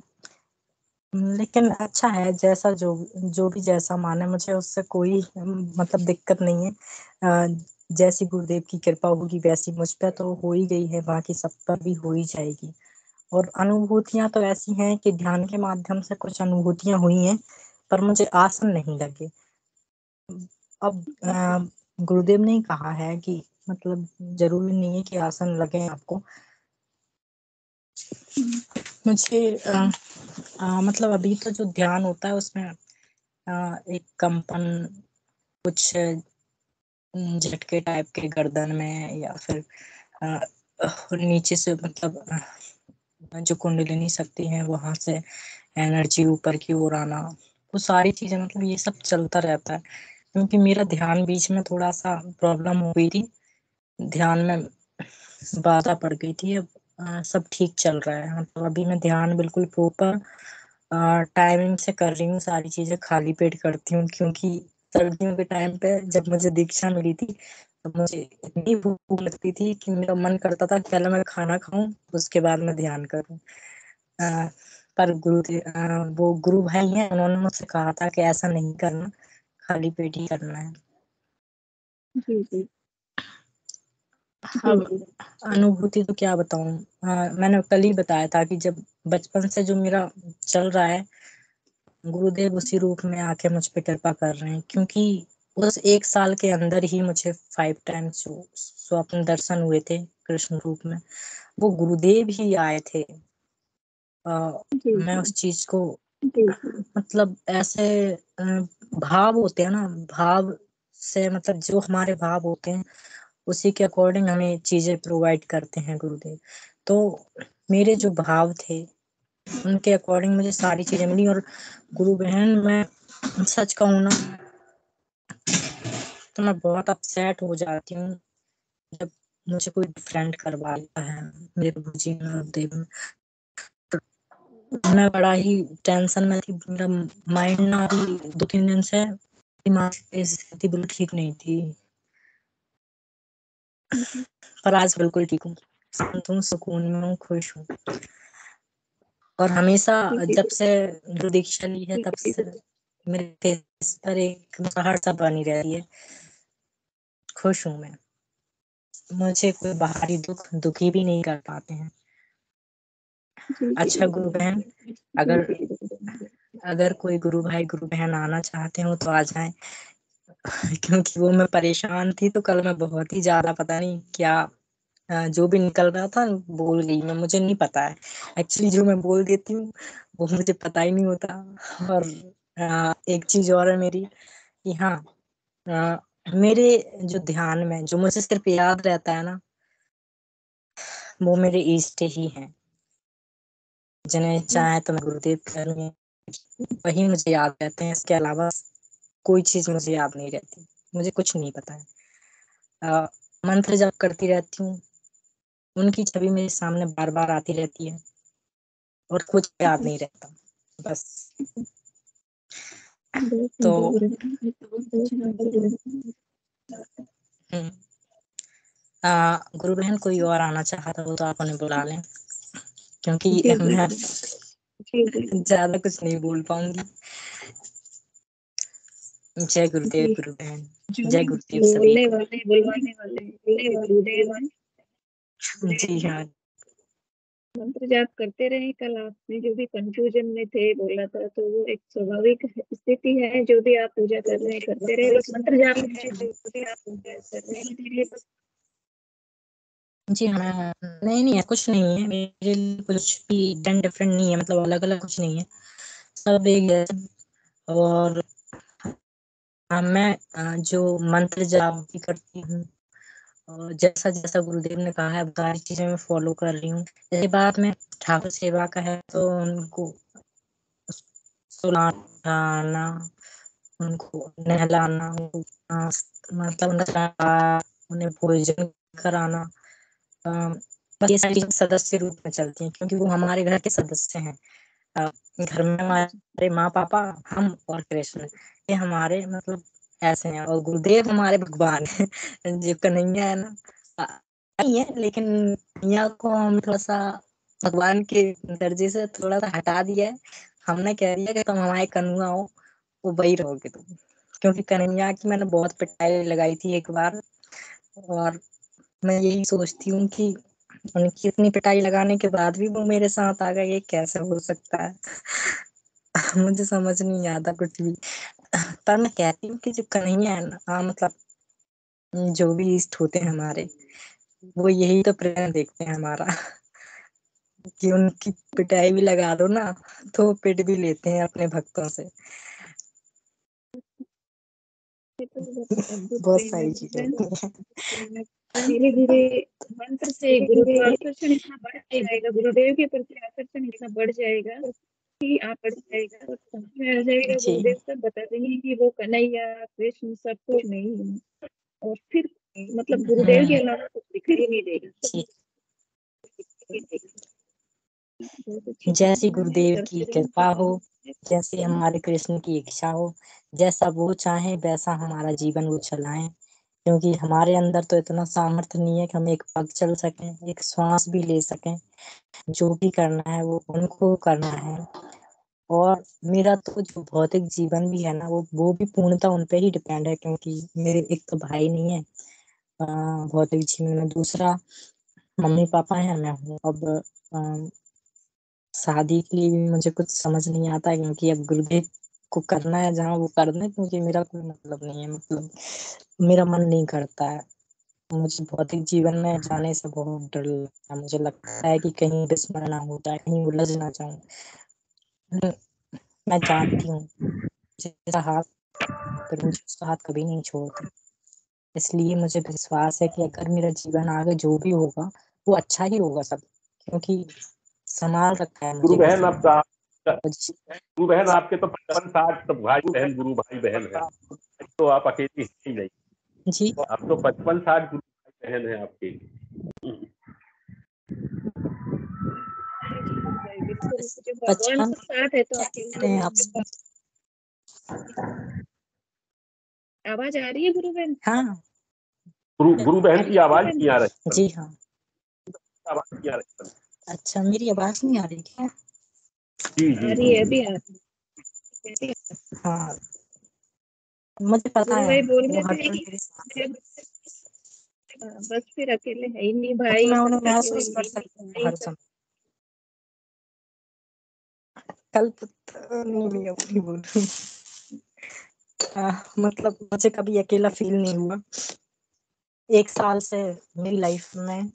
लेकिन अच्छा है, जैसा जो भी जैसा माने, मुझे उससे कोई मतलब दिक्कत नहीं है। जैसी गुरुदेव की कृपा होगी वैसी मुझ पे तो हो ही गई है, बाकी सब पर भी हो ही जाएगी। और अनुभूतियां तो ऐसी हैं कि ध्यान के माध्यम से कुछ अनुभूतियां हुई हैं, पर मुझे आसन नहीं लगे। अब गुरुदेव ने ही कहा है कि मतलब जरूरी नहीं है कि आसन लगे आपको। मुझे मतलब अभी तो जो ध्यान होता है उसमें एक कंपन, कुछ झटके टाइप के गर्दन में, या फिर नीचे से मतलब जो कुंडलिनी शक्ति है वहां से एनर्जी ऊपर की ओर आना, वो सारी चीजें मतलब ये सब चलता रहता है। क्योंकि मेरा ध्यान बीच में थोड़ा सा प्रॉब्लम हो गई थी, ध्यान में बाधा पड़ गई थी। अब सब ठीक चल रहा है, मतलब अभी मैं ध्यान बिल्कुल प्रॉपर टाइमिंग से कर रही हूँ, सारी चीजें खाली पेट करती हूँ। क्योंकि सर्दियों के टाइम पे जब मुझे दीक्षा मिली थी तो मुझे इतनी भूख लगती थी कि मेरा मन करता था पहले मैं खाना खाऊं उसके बाद मैं ध्यान करूं। पर वो गुरु भाई हैं, उन्होंने मुझसे कहा था कि ऐसा नहीं करना, खाली पेट ही करना है। जी जी अब अनुभूति तो क्या बताऊं, मैंने कल ही बताया था कि जब बचपन से जो मेरा चल रहा है, गुरुदेव उसी रूप में आके मुझ पे कृपा कर रहे हैं। क्योंकि उस एक साल के अंदर ही मुझे 5 टाइम्स जो स्वप्न दर्शन हुए थे कृष्ण रूप में, वो गुरुदेव ही आए थे। मैं उस चीज को मतलब ऐसे भाव होते हैं ना, भाव से मतलब जो हमारे भाव होते हैं उसी के अकॉर्डिंग हमें चीजें प्रोवाइड करते हैं गुरुदेव। तो मेरे जो भाव थे उनके अकॉर्डिंग मुझे सारी चीजें मिली। और गुरु बहन, मैं सच कहूँ ना तो मैं बहुत अपसेट हो जाती हूँ जब मुझे कोई डिफरेंट करवा लेता है मेरे गुरुजी में और देव में। मैं बड़ा ही टेंशन में थी, मेरा माइंड ना अभी 2-3 दिन से दिमाग की स्थिति बिल्कुल ठीक नहीं थी, पर आज बिल्कुल ठीक हूँ, शांत हूँ, सुकून में हूँ, खुश हूँ। और हमेशा जब से जो दीक्षा ली है तब से मेरे फेस पर एक मुस्कुराहट सा बनी रहती है, खुश हूँ मैं। मुझे कोई बाहरी दुखी भी नहीं कर पाते हैं। अच्छा गुरु बहन, अगर कोई गुरु भाई गुरु बहन आना चाहते हो तो आ जाएं। क्योंकि वो मैं परेशान थी तो कल मैं बहुत ही ज्यादा पता नहीं क्या जो भी निकल रहा था बोल गई मैं, मुझे नहीं पता है एक्चुअली, जो मैं बोल देती हूँ वो मुझे पता ही नहीं होता। और एक चीज और है मेरी कि हाँ, मेरे जो ध्यान में जो मुझे सिर्फ याद रहता है ना, वो मेरे इष्ट ही हैं, जिन्हें चाहे तो मैं गुरुदेव करूँ, वही मुझे याद रहते हैं। इसके अलावा कोई चीज मुझे याद नहीं रहती, मुझे कुछ नहीं पता है। मंत्र जप करती रहती हूँ, उनकी छवि मेरे सामने बार बार आती रहती है और कुछ याद नहीं रहता बस। तो गुरु बहन, कोई और आना चाहता हो तो आप उन्हें बुला लें, क्योंकि मैं ज्यादा कुछ नहीं बोल पाऊंगी। जय गुरुदेव गुरु बहन, जय गुरुदेव सभी को। जी हाँ, मंत्र जाप करते रहे। कल आपने जो भी कंफ्यूजन में थे बोला था, तो वो एक स्वाभाविक स्थिति है। जो भी आप पूजा कर रहे हैं करते रहे, बस मंत्र जाप जी हाँ, नहीं नहीं कुछ नहीं है मेरे लिए, कुछ भी डिफरेंट नहीं है, मतलब अलग अलग कुछ नहीं है, सब एक है। और मैं जो मंत्र जाप भी करती हूँ और जैसा जैसा गुरुदेव ने कहा है सारी चीजें मैं फॉलो कर रही हूँ। जैसे बात में ठाकुर सेवा का है तो उनको सुलाना, उनको नहलाना, उनको मतलब उन्हें भोजन कराना, बस ये सारी सदस्य रूप में चलती हैं क्योंकि वो हमारे घर के सदस्य हैं। घर में हमारे माँ पापा, हम और कृष्ण, ये हमारे मतलब ऐसे हैं। और गुरुदेव हमारे भगवान हैं। जो कन्हैया है ना, नहीं है लेकिन कन्हैया को हम थोड़ा सा भगवान के दर्जे से थोड़ा सा हटा दिया है, हमने कह दिया कि तुम हमारे कन्हैया हो, वो वही रहोगे तुम। क्योंकि कन्हैया की मैंने बहुत पिटाई लगाई थी एक बार, और मैं यही सोचती हूँ कि उनकी इतनी पिटाई लगाने के बाद भी वो मेरे साथ आ गए, ये कैसे हो सकता है? मुझे समझ नहीं आता कुछ भी। पर मैं कहती हूँ कि जो कन्हैया है ना, मतलब जो भी इष्ट होते हैं हमारे, वो यही तो प्रेम देखते हैं हमारा, कि उनकी पिटाई भी लगा दो ना तो वो पिट भी लेते हैं अपने भक्तों से। ये तो बहुत अद्भुत बहुत प्रेम है सारी चीजें गुरुबहन। होती हैं। धीरे धीरे मंत्र से गुरुत्वाकर्षण इतना बढ़ जाएगा, गुरुदेव के प्रति आकर्षण इतना बढ़ जाएगा कि आप समझ में आ जाएगा। जी गुरुदेव सब बता देंगे कि वो कन्हैया कृष्ण सब कुछ नहीं है, और फिर मतलब गुरुदेव के अलावा कुछ दिखाई ही नहीं देगा। जी। बहुत अच्छी जैसी कहानी है, गुरुदेव की दर्शक कृपा हो, जैसे हमारे कृष्ण की इच्छा हो, जैसा वो चाहे वैसा हमारा जीवन वो चलाएं। क्योंकि हमारे अंदर तो इतना सामर्थ्य नहीं है कि हम एक पग चल सकें, एक श्वास भी ले सकें। जो भी करना है वो उनको करना है। और मेरा तो जो भौतिक जीवन भी है ना, वो भी पूर्णतः उन पे ही डिपेंड है, क्योंकि मेरे एक तो भाई नहीं है भौतिक जीवन में, दूसरा मम्मी पापा है, मैं हूँ। अब शादी के लिए भी मुझे कुछ समझ नहीं आता, क्योंकि अब गुरुदेव को करना है जहाँ वो कर दें, क्योंकि मेरा कोई मतलब नहीं है, मतलब मेरा मन नहीं करता है। मुझे भौतिक जीवन में जाने से बहुत डर लगता है। मुझे लगता है कि कहीं विस्मरण ना हो जाए, कहीं उलझ ना जाऊं। मैं जानती हूँ जिसका हाथ पर मुझे उसका हाथ कभी नहीं छोड़ता। इसलिए मुझे विश्वास है कि अगर मेरा जीवन आगे जो भी होगा वो अच्छा ही होगा सब, क्योंकि संभाल रखा है गुरु मुझे बहन किसी अब ने। गुरु बहन आपके तो 55-60 तो भाई बहन गुरु भाई बहन है, तो आप अकेली ही नहीं। जी अब तो 55-60 गुरु भाई बहन है आपके। जी भाई, बिल्कुल। जब भगवान 55 का साथ है तो क्या कह अकेले रहे हैं नहीं आप? है। आवाज आ रही है गुरुबहन? हाँ गुरु आ बहन रही की है आवाज गुरुबहन? नहीं आ रही, जी हाँ। आवाज नहीं आ रही। अच्छा, मेरी आवाज नहीं आ रही क्या? जी आ जी रही जी है, जी। अभी आ रही है। हाँ, मुझे पता गुरु है भाई बोल वो रहे हर थे पल कि मेरे साथ है, जब बस फिर अकेले है ही नहीं, क्योंकि भाई मैं उन्हें सबका महसूस केवल कर सकती हूँ हर समय। कल नहीं नहीं अब नहीं बोल रही। मतलब मुझे कभी अकेला फील नहीं हुआ। 1 साल से मेरी लाइफ में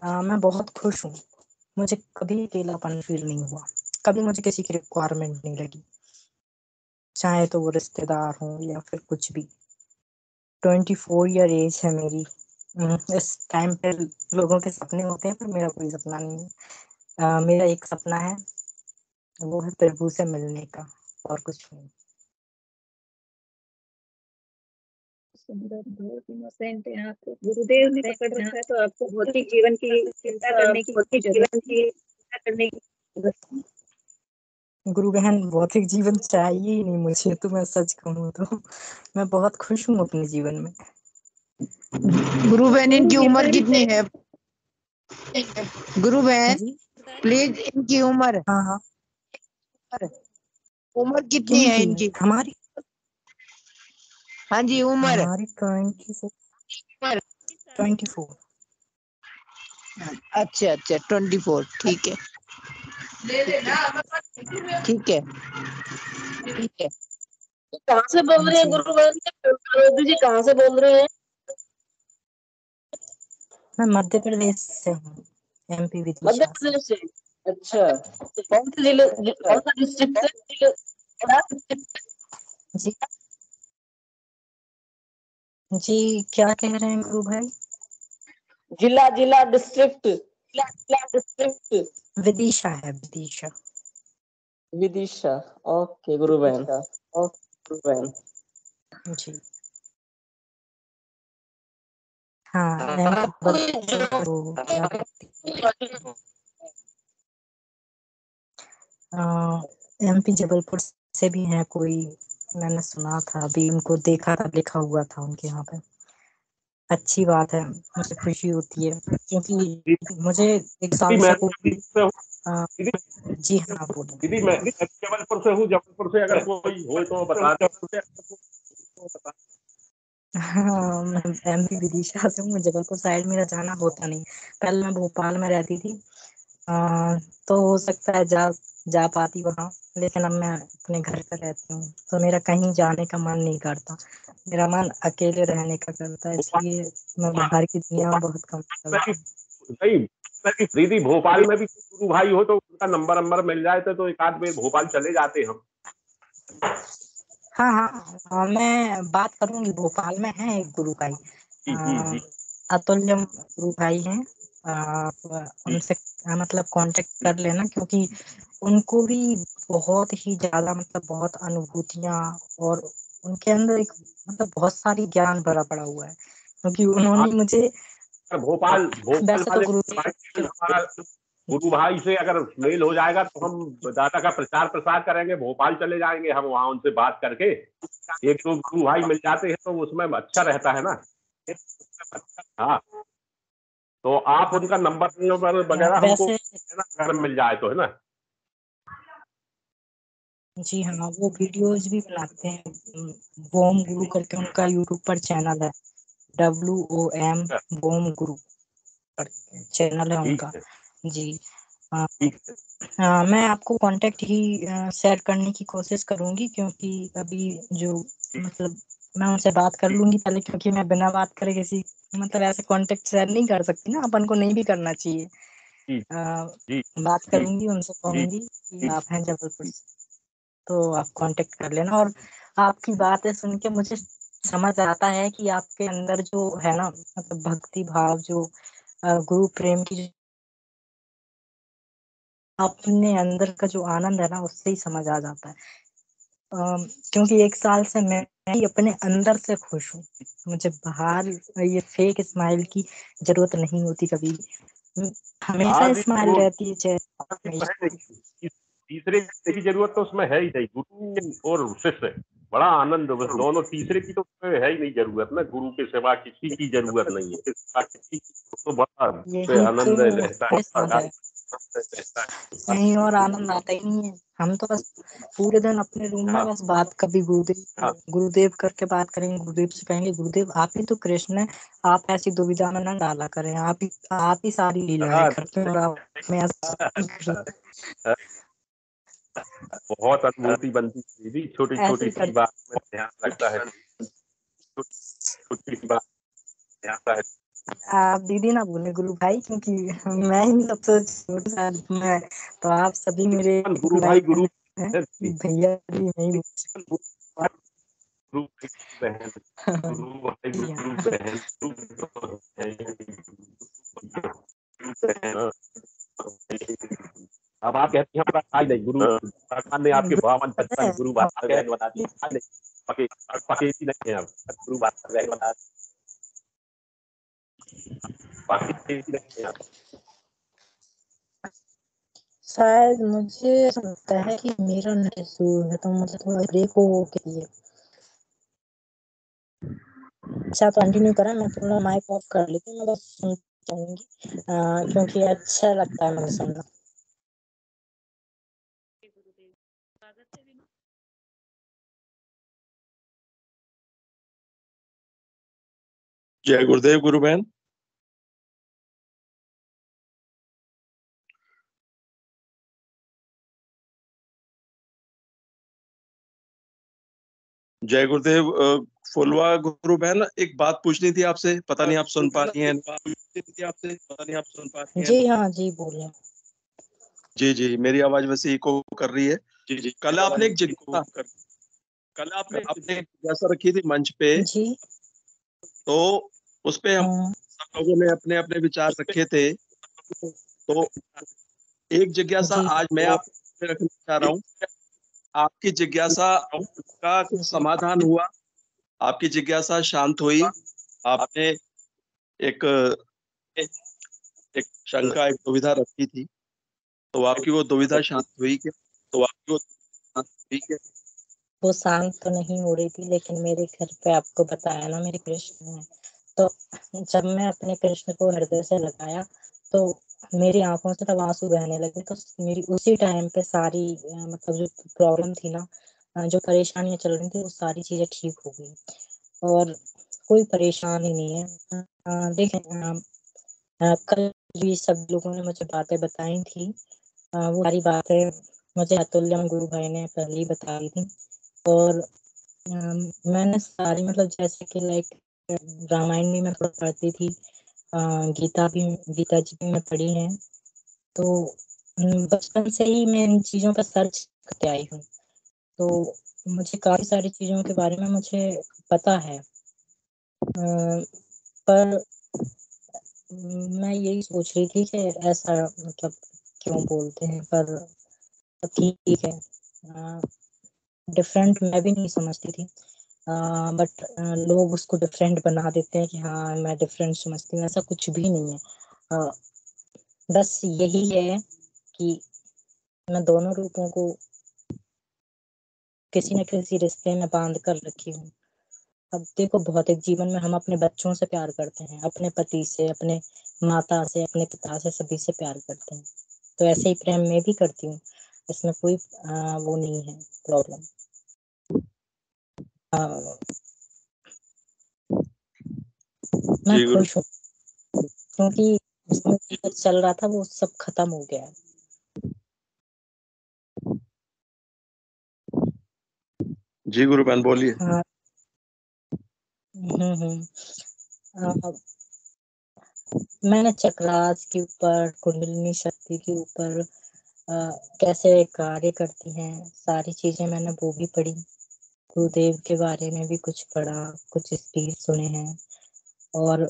मैं बहुत खुश हूँ। मुझे कभी अकेलापन फील नहीं हुआ, कभी मुझे किसी की रिक्वायरमेंट नहीं लगी, चाहे तो वो रिश्तेदार हो या फिर कुछ भी। 24 ईयर एज है मेरी। इस टाइम पे लोगों के सपने होते हैं, पर मेरा कोई सपना नहीं है। मेरा एक सपना है, वो है प्रभु से मिलने का, और कुछ नहीं। सुंदर, बहुत इनोसेंट है आप। गुरुदेव ने पकड़ रखा है तो आपको भौतिक जीवन की चिंता करने की कोई जरूरत नहीं। गुरु बहन, भौतिक जीवन चाहिए ही नहीं मुझे, तो मैं सच कहूँ तो मैं बहुत खुश हूँ अपने जीवन में। गुरु बहन इनकी उम्र गिरधारी कितनी है? गुरु बहन जी प्लीज इनकी उम्र हाँ हाँ। उम्र कितनी है किनकी? इनकी? हमारी हाँ जी उम्र। हमारी 24। अच्छा अच्छा 24, ठीक है ठीक है ठीक है। कहाँ से बोल रहे हैं जी गुरु जी, कहाँ से बोल रहे हैं? मैं मध्य प्रदेश से हूँ, MP मध्य विदिशा से। प्रदेश से। अच्छा, कौन से जिले, कौन सा डिस्ट्रिक्ट से? जी जी, क्या कह रहे हैं गुरु भाई? जिला जिला डिस्ट्रिक्ट। विदिशा है, विदिशा। विदिशा। ओके गुरु बहन, ओके गुरु बहन। जी हाँ, MP जबलपुर हो या MP जबलपुर से भी है कोई, मैंने सुना था, अभी उनको देखा था, लिखा हुआ था उनके यहाँ पे। अच्छी बात है, मुझे खुशी होती है, क्योंकि मुझे 1 साल मैं से कोई जी हाँ बोलो। दीदी मैं जबलपुर से हूँ, जबलपुर से अगर कोई हो तो बता दो। हाँ मैं MP विदिशा से हूँ। मैं जबलपुर साइड मेरा जाना होता नहीं, पहले मैं भोपाल में रहती थी। तो हो सकता है जा पाती वहाँ, लेकिन अब मैं अपने घर पर रहती हूँ तो मेरा कहीं जाने का मन नहीं करता। मेरा मन अकेले रहने का करता है, इसलिए मैं बाहर की दुनिया में बहुत कम चलती हूँ। नहीं दीदी, भोपाल में भी गुरु भाई हो तो उनका नंबर मिल जाए तो एक आध बार भोपाल चले जाते हम। हाँ, मैं बात करूंगी। भोपाल में है एक गुरु भाई, जी। अतुल्यम गुरु भाई हैं। उनसे मतलब कांटेक्ट कर लेना, क्योंकि उनको भी बहुत ही ज्यादा मतलब बहुत अनुभूतियां और उनके अंदर एक मतलब बहुत सारी ज्ञान भरा पड़ा हुआ है, क्योंकि उन्होंने मुझे भोपाल वैसे तो गुरु भाई से अगर मेल हो जाएगा तो हम दादा का प्रचार प्रसार करेंगे, भोपाल चले जाएंगे हम, वहां उनसे बात करके एक दो गुरु भाई मिल जाते हैं तो उसमें अच्छा रहता है ना। हाँ, तो आप उनका नंबर वगैरह हमको अगर मिल जाए तो, है ना। जी हाँ, वो वीडियोज भी बनाते हैं। बोम गुरु करके उनका यूट्यूब पर चैनल है, WOM बोम गुरु चैनल है उनका। जी मैं आपको कांटेक्ट ही शेयर करने की कोशिश करूंगी, क्योंकि अभी जो मतलब मैं उनसे बात कर लूंगी पहले, क्योंकि मैं बिना बात करे किसी मतलब ऐसे कांटेक्ट शेयर नहीं कर सकती ना, अपन को नहीं भी करना चाहिए। बात करूंगी उनसे, कहूंगी कि आप हैं जबलपुर से तो आप कांटेक्ट कर लेना। और आपकी बातें सुन के मुझे समझ आता है कि आपके अंदर जो है ना मतलब भक्ति भाव, जो गुरु प्रेम की अपने अंदर का जो आनंद है ना, उससे ही समझ आ जाता है। क्योंकि 1 साल से मैं ही अपने अंदर से खुश हूँ। मुझे बाहर ये फेक स्माइल की जरूरत नहीं होती कभी भी, हमेशा स्माइल रहती है चेहरे। तीसरे की जरूरत तो उसमें है ही नहीं, गुरु और शिष्य बड़ा आनंद, बस दोनों, तीसरे की तो है ही नहीं जरूरत ना, गुरु के सिवा किसी की जरूरत नहीं है, तो बड़ा आनंद रहता है। नहीं, और आनंद आता ही नहीं है। हम तो बस पूरे दिन अपने रूम में बस बात, कभी गुरुदेव करके बात करेंगे, गुरुदेव से कहेंगे गुरुदेव आप ही तो कृष्ण है, आप ऐसी दुविधा में न डाला करें, आप ही सारी लीलाएं करते हैं और आप में बहुत अनुभूति बनती है, छोटी छोटी सी बात में ध्यान रखता है, छोटी सी बात ध्यान। आप दीदी ना बोले गुरु भाई, क्योंकि मैं ही सबसे छोटा मैं, तो आप सभी मेरे गुरु भाई गुरु भैया भी नहीं बहन, गुरु भाई गुरु बहन। अब आप कहते हैं भाई नहीं, गुरु भगवान ने आपके बामन बचपन गुरु बहन बता दी, पकेती नहीं है, आप गुरु बहन बता शायद मुझे ऐसा लगता है कि मेरा नेट स्लो है, तो मुझे थोड़ा ब्रेक हो के लिए। अच्छा कंटिन्यू करें, मैं थोड़ा माइक ऑफ कर लेती हूँ, मैं बस सुन चाहूंगी क्योंकि अच्छा लगता है मुझे सुनना। जय गुरुदेव गुरु बहन। जय गुरुदेव। फुलवा गुरु बहन, एक बात पूछनी थी आपसे, पता नहीं आप सुन पा रही हैं। जी हाँ जी बोलिए। जी, मेरी आवाज वैसे इको कर रही है। जी, कल आपने एक जिज्ञासा रखी थी मंच पे जी, तो उस पे हम सब लोगों ने अपने अपने विचार रखे थे, तो एक जिज्ञासा आज मैं आपसे रखना चाह रहा हूँ। आपकी जिज्ञासा का समाधान हुआ, आपकी जिज्ञासा शांत हुई, आपने एक शंका, एक दुविधा रखी थी, तो आपकी वो दुविधा शांत हुई क्या? वो शांत तो नहीं हो रही थी, लेकिन मेरे घर पे आपको बताया ना मेरे कृष्ण है, तो जब मैं अपने कृष्ण को हृदय से लगाया तो मेरी आंखों से तब आंसू बहने लगे। तो मेरी उसी टाइम पे सारी मतलब जो प्रॉब्लम थी ना, जो परेशानियां चल रही थी, वो सारी चीजें ठीक हो गई और कोई परेशानी नहीं है। देखें, कल भी सब लोगों ने मुझे बातें बताई थी, वो सारी बातें मुझे अतुल्यम गुरु भाई ने पहले ही बता दी थी। और मैंने सारी मतलब जैसे कि लाइक रामायण भी मैं पढ़ती थी, गीता जी भी मैं पढ़ी है। तो बचपन से ही मैं इन चीजों पर सर्च करते आई हूँ, तो मुझे काफी सारी चीजों के बारे में मुझे पता है। पर मैं यही सोच रही थी कि ऐसा मतलब क्यों बोलते हैं, पर ठीक है। डिफरेंट मैं भी नहीं समझती थी, बट लोग उसको डिफरेंट बना देते हैं कि हाँ मैं डिफरेंट समझती हूँ। ऐसा कुछ भी नहीं है। बस यही है कि मैं दोनों रूपों को किसी न किसी रिश्ते में बांध कर रखी हूँ। अब देखो, भौतिक जीवन में हम अपने बच्चों से प्यार करते हैं, अपने पति से, अपने माता से, अपने पिता से, सभी से प्यार करते हैं। तो ऐसे ही प्रेम में भी करती हूँ, इसमें कोई वो नहीं है प्रॉब्लम। मैं खुश हूँ क्योंकि जो चल रहा था वो सब खत्म हो गया है। जी गुरु बहन बोलिए। हाँ। मैंने चक्रास के ऊपर, कुंडलिनी शक्ति के ऊपर कैसे कार्य करती हैं, सारी चीजें मैंने वो भी पढ़ी। गुरुदेव के बारे में भी कुछ पढ़ा, कुछ स्पीच सुने हैं। और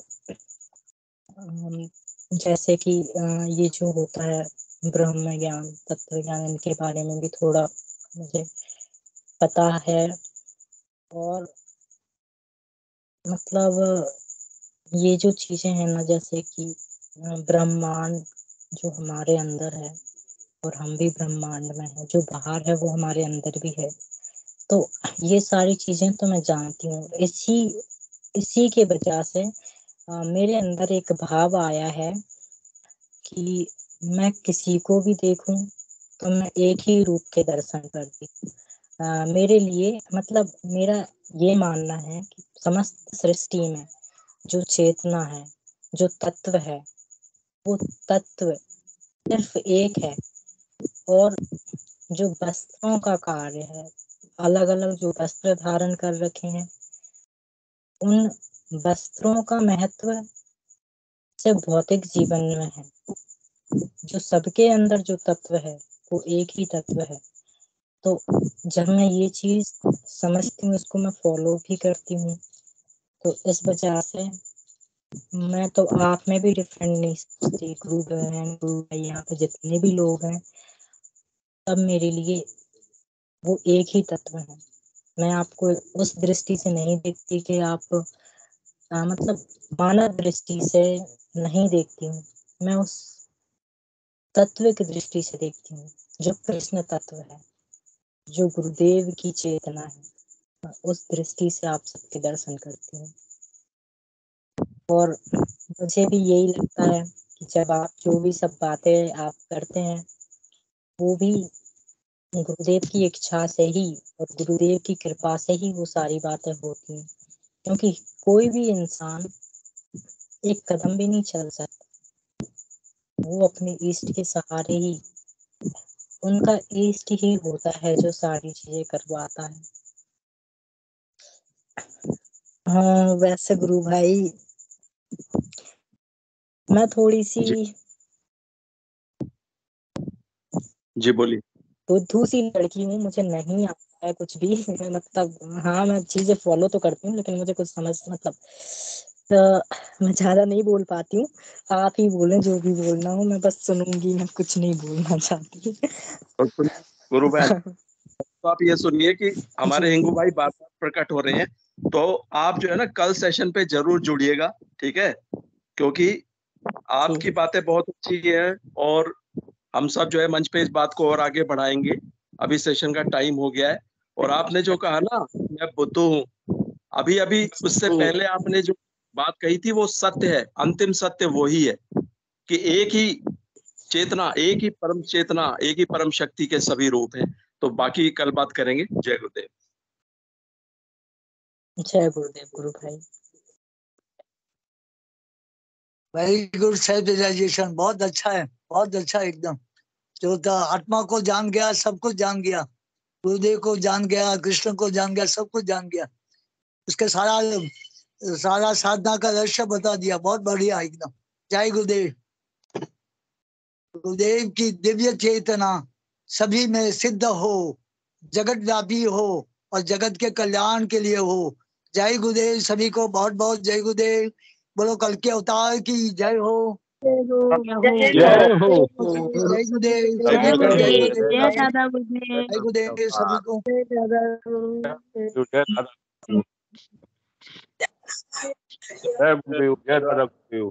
जैसे कि ये जो होता है ब्रह्म ज्ञान, तत्व ज्ञान, इनके बारे में भी थोड़ा मुझे पता है। और मतलब ये जो चीजें हैं ना, जैसे कि ब्रह्मांड जो हमारे अंदर है और हम भी ब्रह्मांड में हैं, जो बाहर है वो हमारे अंदर भी है। तो ये सारी चीजें तो मैं जानती हूँ। इसी के वजह से मेरे अंदर एक भाव आया है कि मैं किसी को भी देखूं तो मैं एक ही रूप के दर्शन करती हूँ। मेरे लिए मतलब मेरा ये मानना है कि समस्त सृष्टि में जो चेतना है, जो तत्व है, वो तत्व सिर्फ एक है। और जो वस्त्रों का कार्य है, अलग अलग जो वस्त्र धारण कर रखे हैं, उन वस्त्रों का महत्व सिर्फ भौतिक जीवन में है। जो सबके अंदर जो तत्व है वो एक ही तत्व है। तो जब मैं ये चीज समझती हूँ, इसको मैं फॉलो भी करती हूँ, तो इस वजह से मैं तो आप में भी डिफरेंट नहीं समझती। गुरु बहन, गुरु भाई, यहाँ पे जितने भी लोग हैं सब मेरे लिए वो एक ही तत्व है। मैं आपको उस दृष्टि से नहीं देखती कि आप मतलब मानव दृष्टि से नहीं देखती हूँ। मैं उस तत्व की दृष्टि से देखती हूँ जो कृष्ण तत्व है, जो गुरुदेव की चेतना है। उस दृष्टि से आप सबके दर्शन करती हूँ। और मुझे भी यही लगता है कि जब आप जो भी सब बातें आप करते हैं वो भी गुरुदेव की इच्छा से ही और गुरुदेव की कृपा से ही वो सारी बातें होती हैं। क्योंकि कोई भी इंसान एक कदम भी नहीं चल सकता, वो अपने इष्ट के सहारे ही, उनका इष्ट ही होता है जो सारी चीजें करवाता है। हाँ, वैसे गुरु भाई मैं थोड़ी सी जी बोलिए। बुद्धू सी लड़की हूँ, मुझे नहीं आता है कुछ भी। मतलब हाँ, मैं चीजें फॉलो तो करती हूँ लेकिन मुझे कुछ समझ मतलब तो मैं ज्यादा नहीं बोल पाती हूँ। आप ही बोलें जो भी बोलना हो, मैं बस सुनूंगी, मैं कुछ नहीं बोलना चाहती। तो गुरु बहन, तो आप ये सुनिए कि हमारे हिंगू भाई बार बार प्रकट हो रहे हैं, तो आप जो है ना कल सेशन पे जरूर जुड़िएगा, ठीक है? क्योंकि आपकी बातें बहुत अच्छी हैं और हम सब जो है मंच पे इस बात को और आगे बढ़ाएंगे। अभी सेशन का टाइम हो गया है। और आपने जो कहा ना, मैं बुद्धू हूँ, अभी अभी उससे पहले आपने जो बात कही थी वो सत्य है, अंतिम सत्य वही है कि एक ही चेतना, एक ही परम चेतना, एक ही परम शक्ति के सभी रूप हैं। तो बाकी कल बात करेंगे। जय गुरुदेव। जय गुरुदेव। गुरु भाई वेरी गुड सेल्फ रियलाइजेशन, बहुत अच्छा है, बहुत अच्छा एकदम। जो था आत्मा को जान गया, सब कुछ जान गया, गुरुदेव को जान गया, कृष्ण को जान गया, सब कुछ जान गया, उसके सारा साधना का रहस्य बता दिया। बहुत बढ़िया एकदम। जय गुरुदेव। गुरुदेव की दिव्य चेतना सभी में सिद्ध हो, जगत व्यापी हो और जगत के कल्याण के लिए हो। जय गुरुदेव। सभी को बहुत बहुत जय गुरुदेव। बोलो कल के अवतार की जय हो। जय हो। जय गुरुदेव। जय सभी को जय गुरुदेव। गुरुदेव। जय गुरुदेव सभी को। जय दादा। जय गुरुदेव। जय दादा गुरुदेव।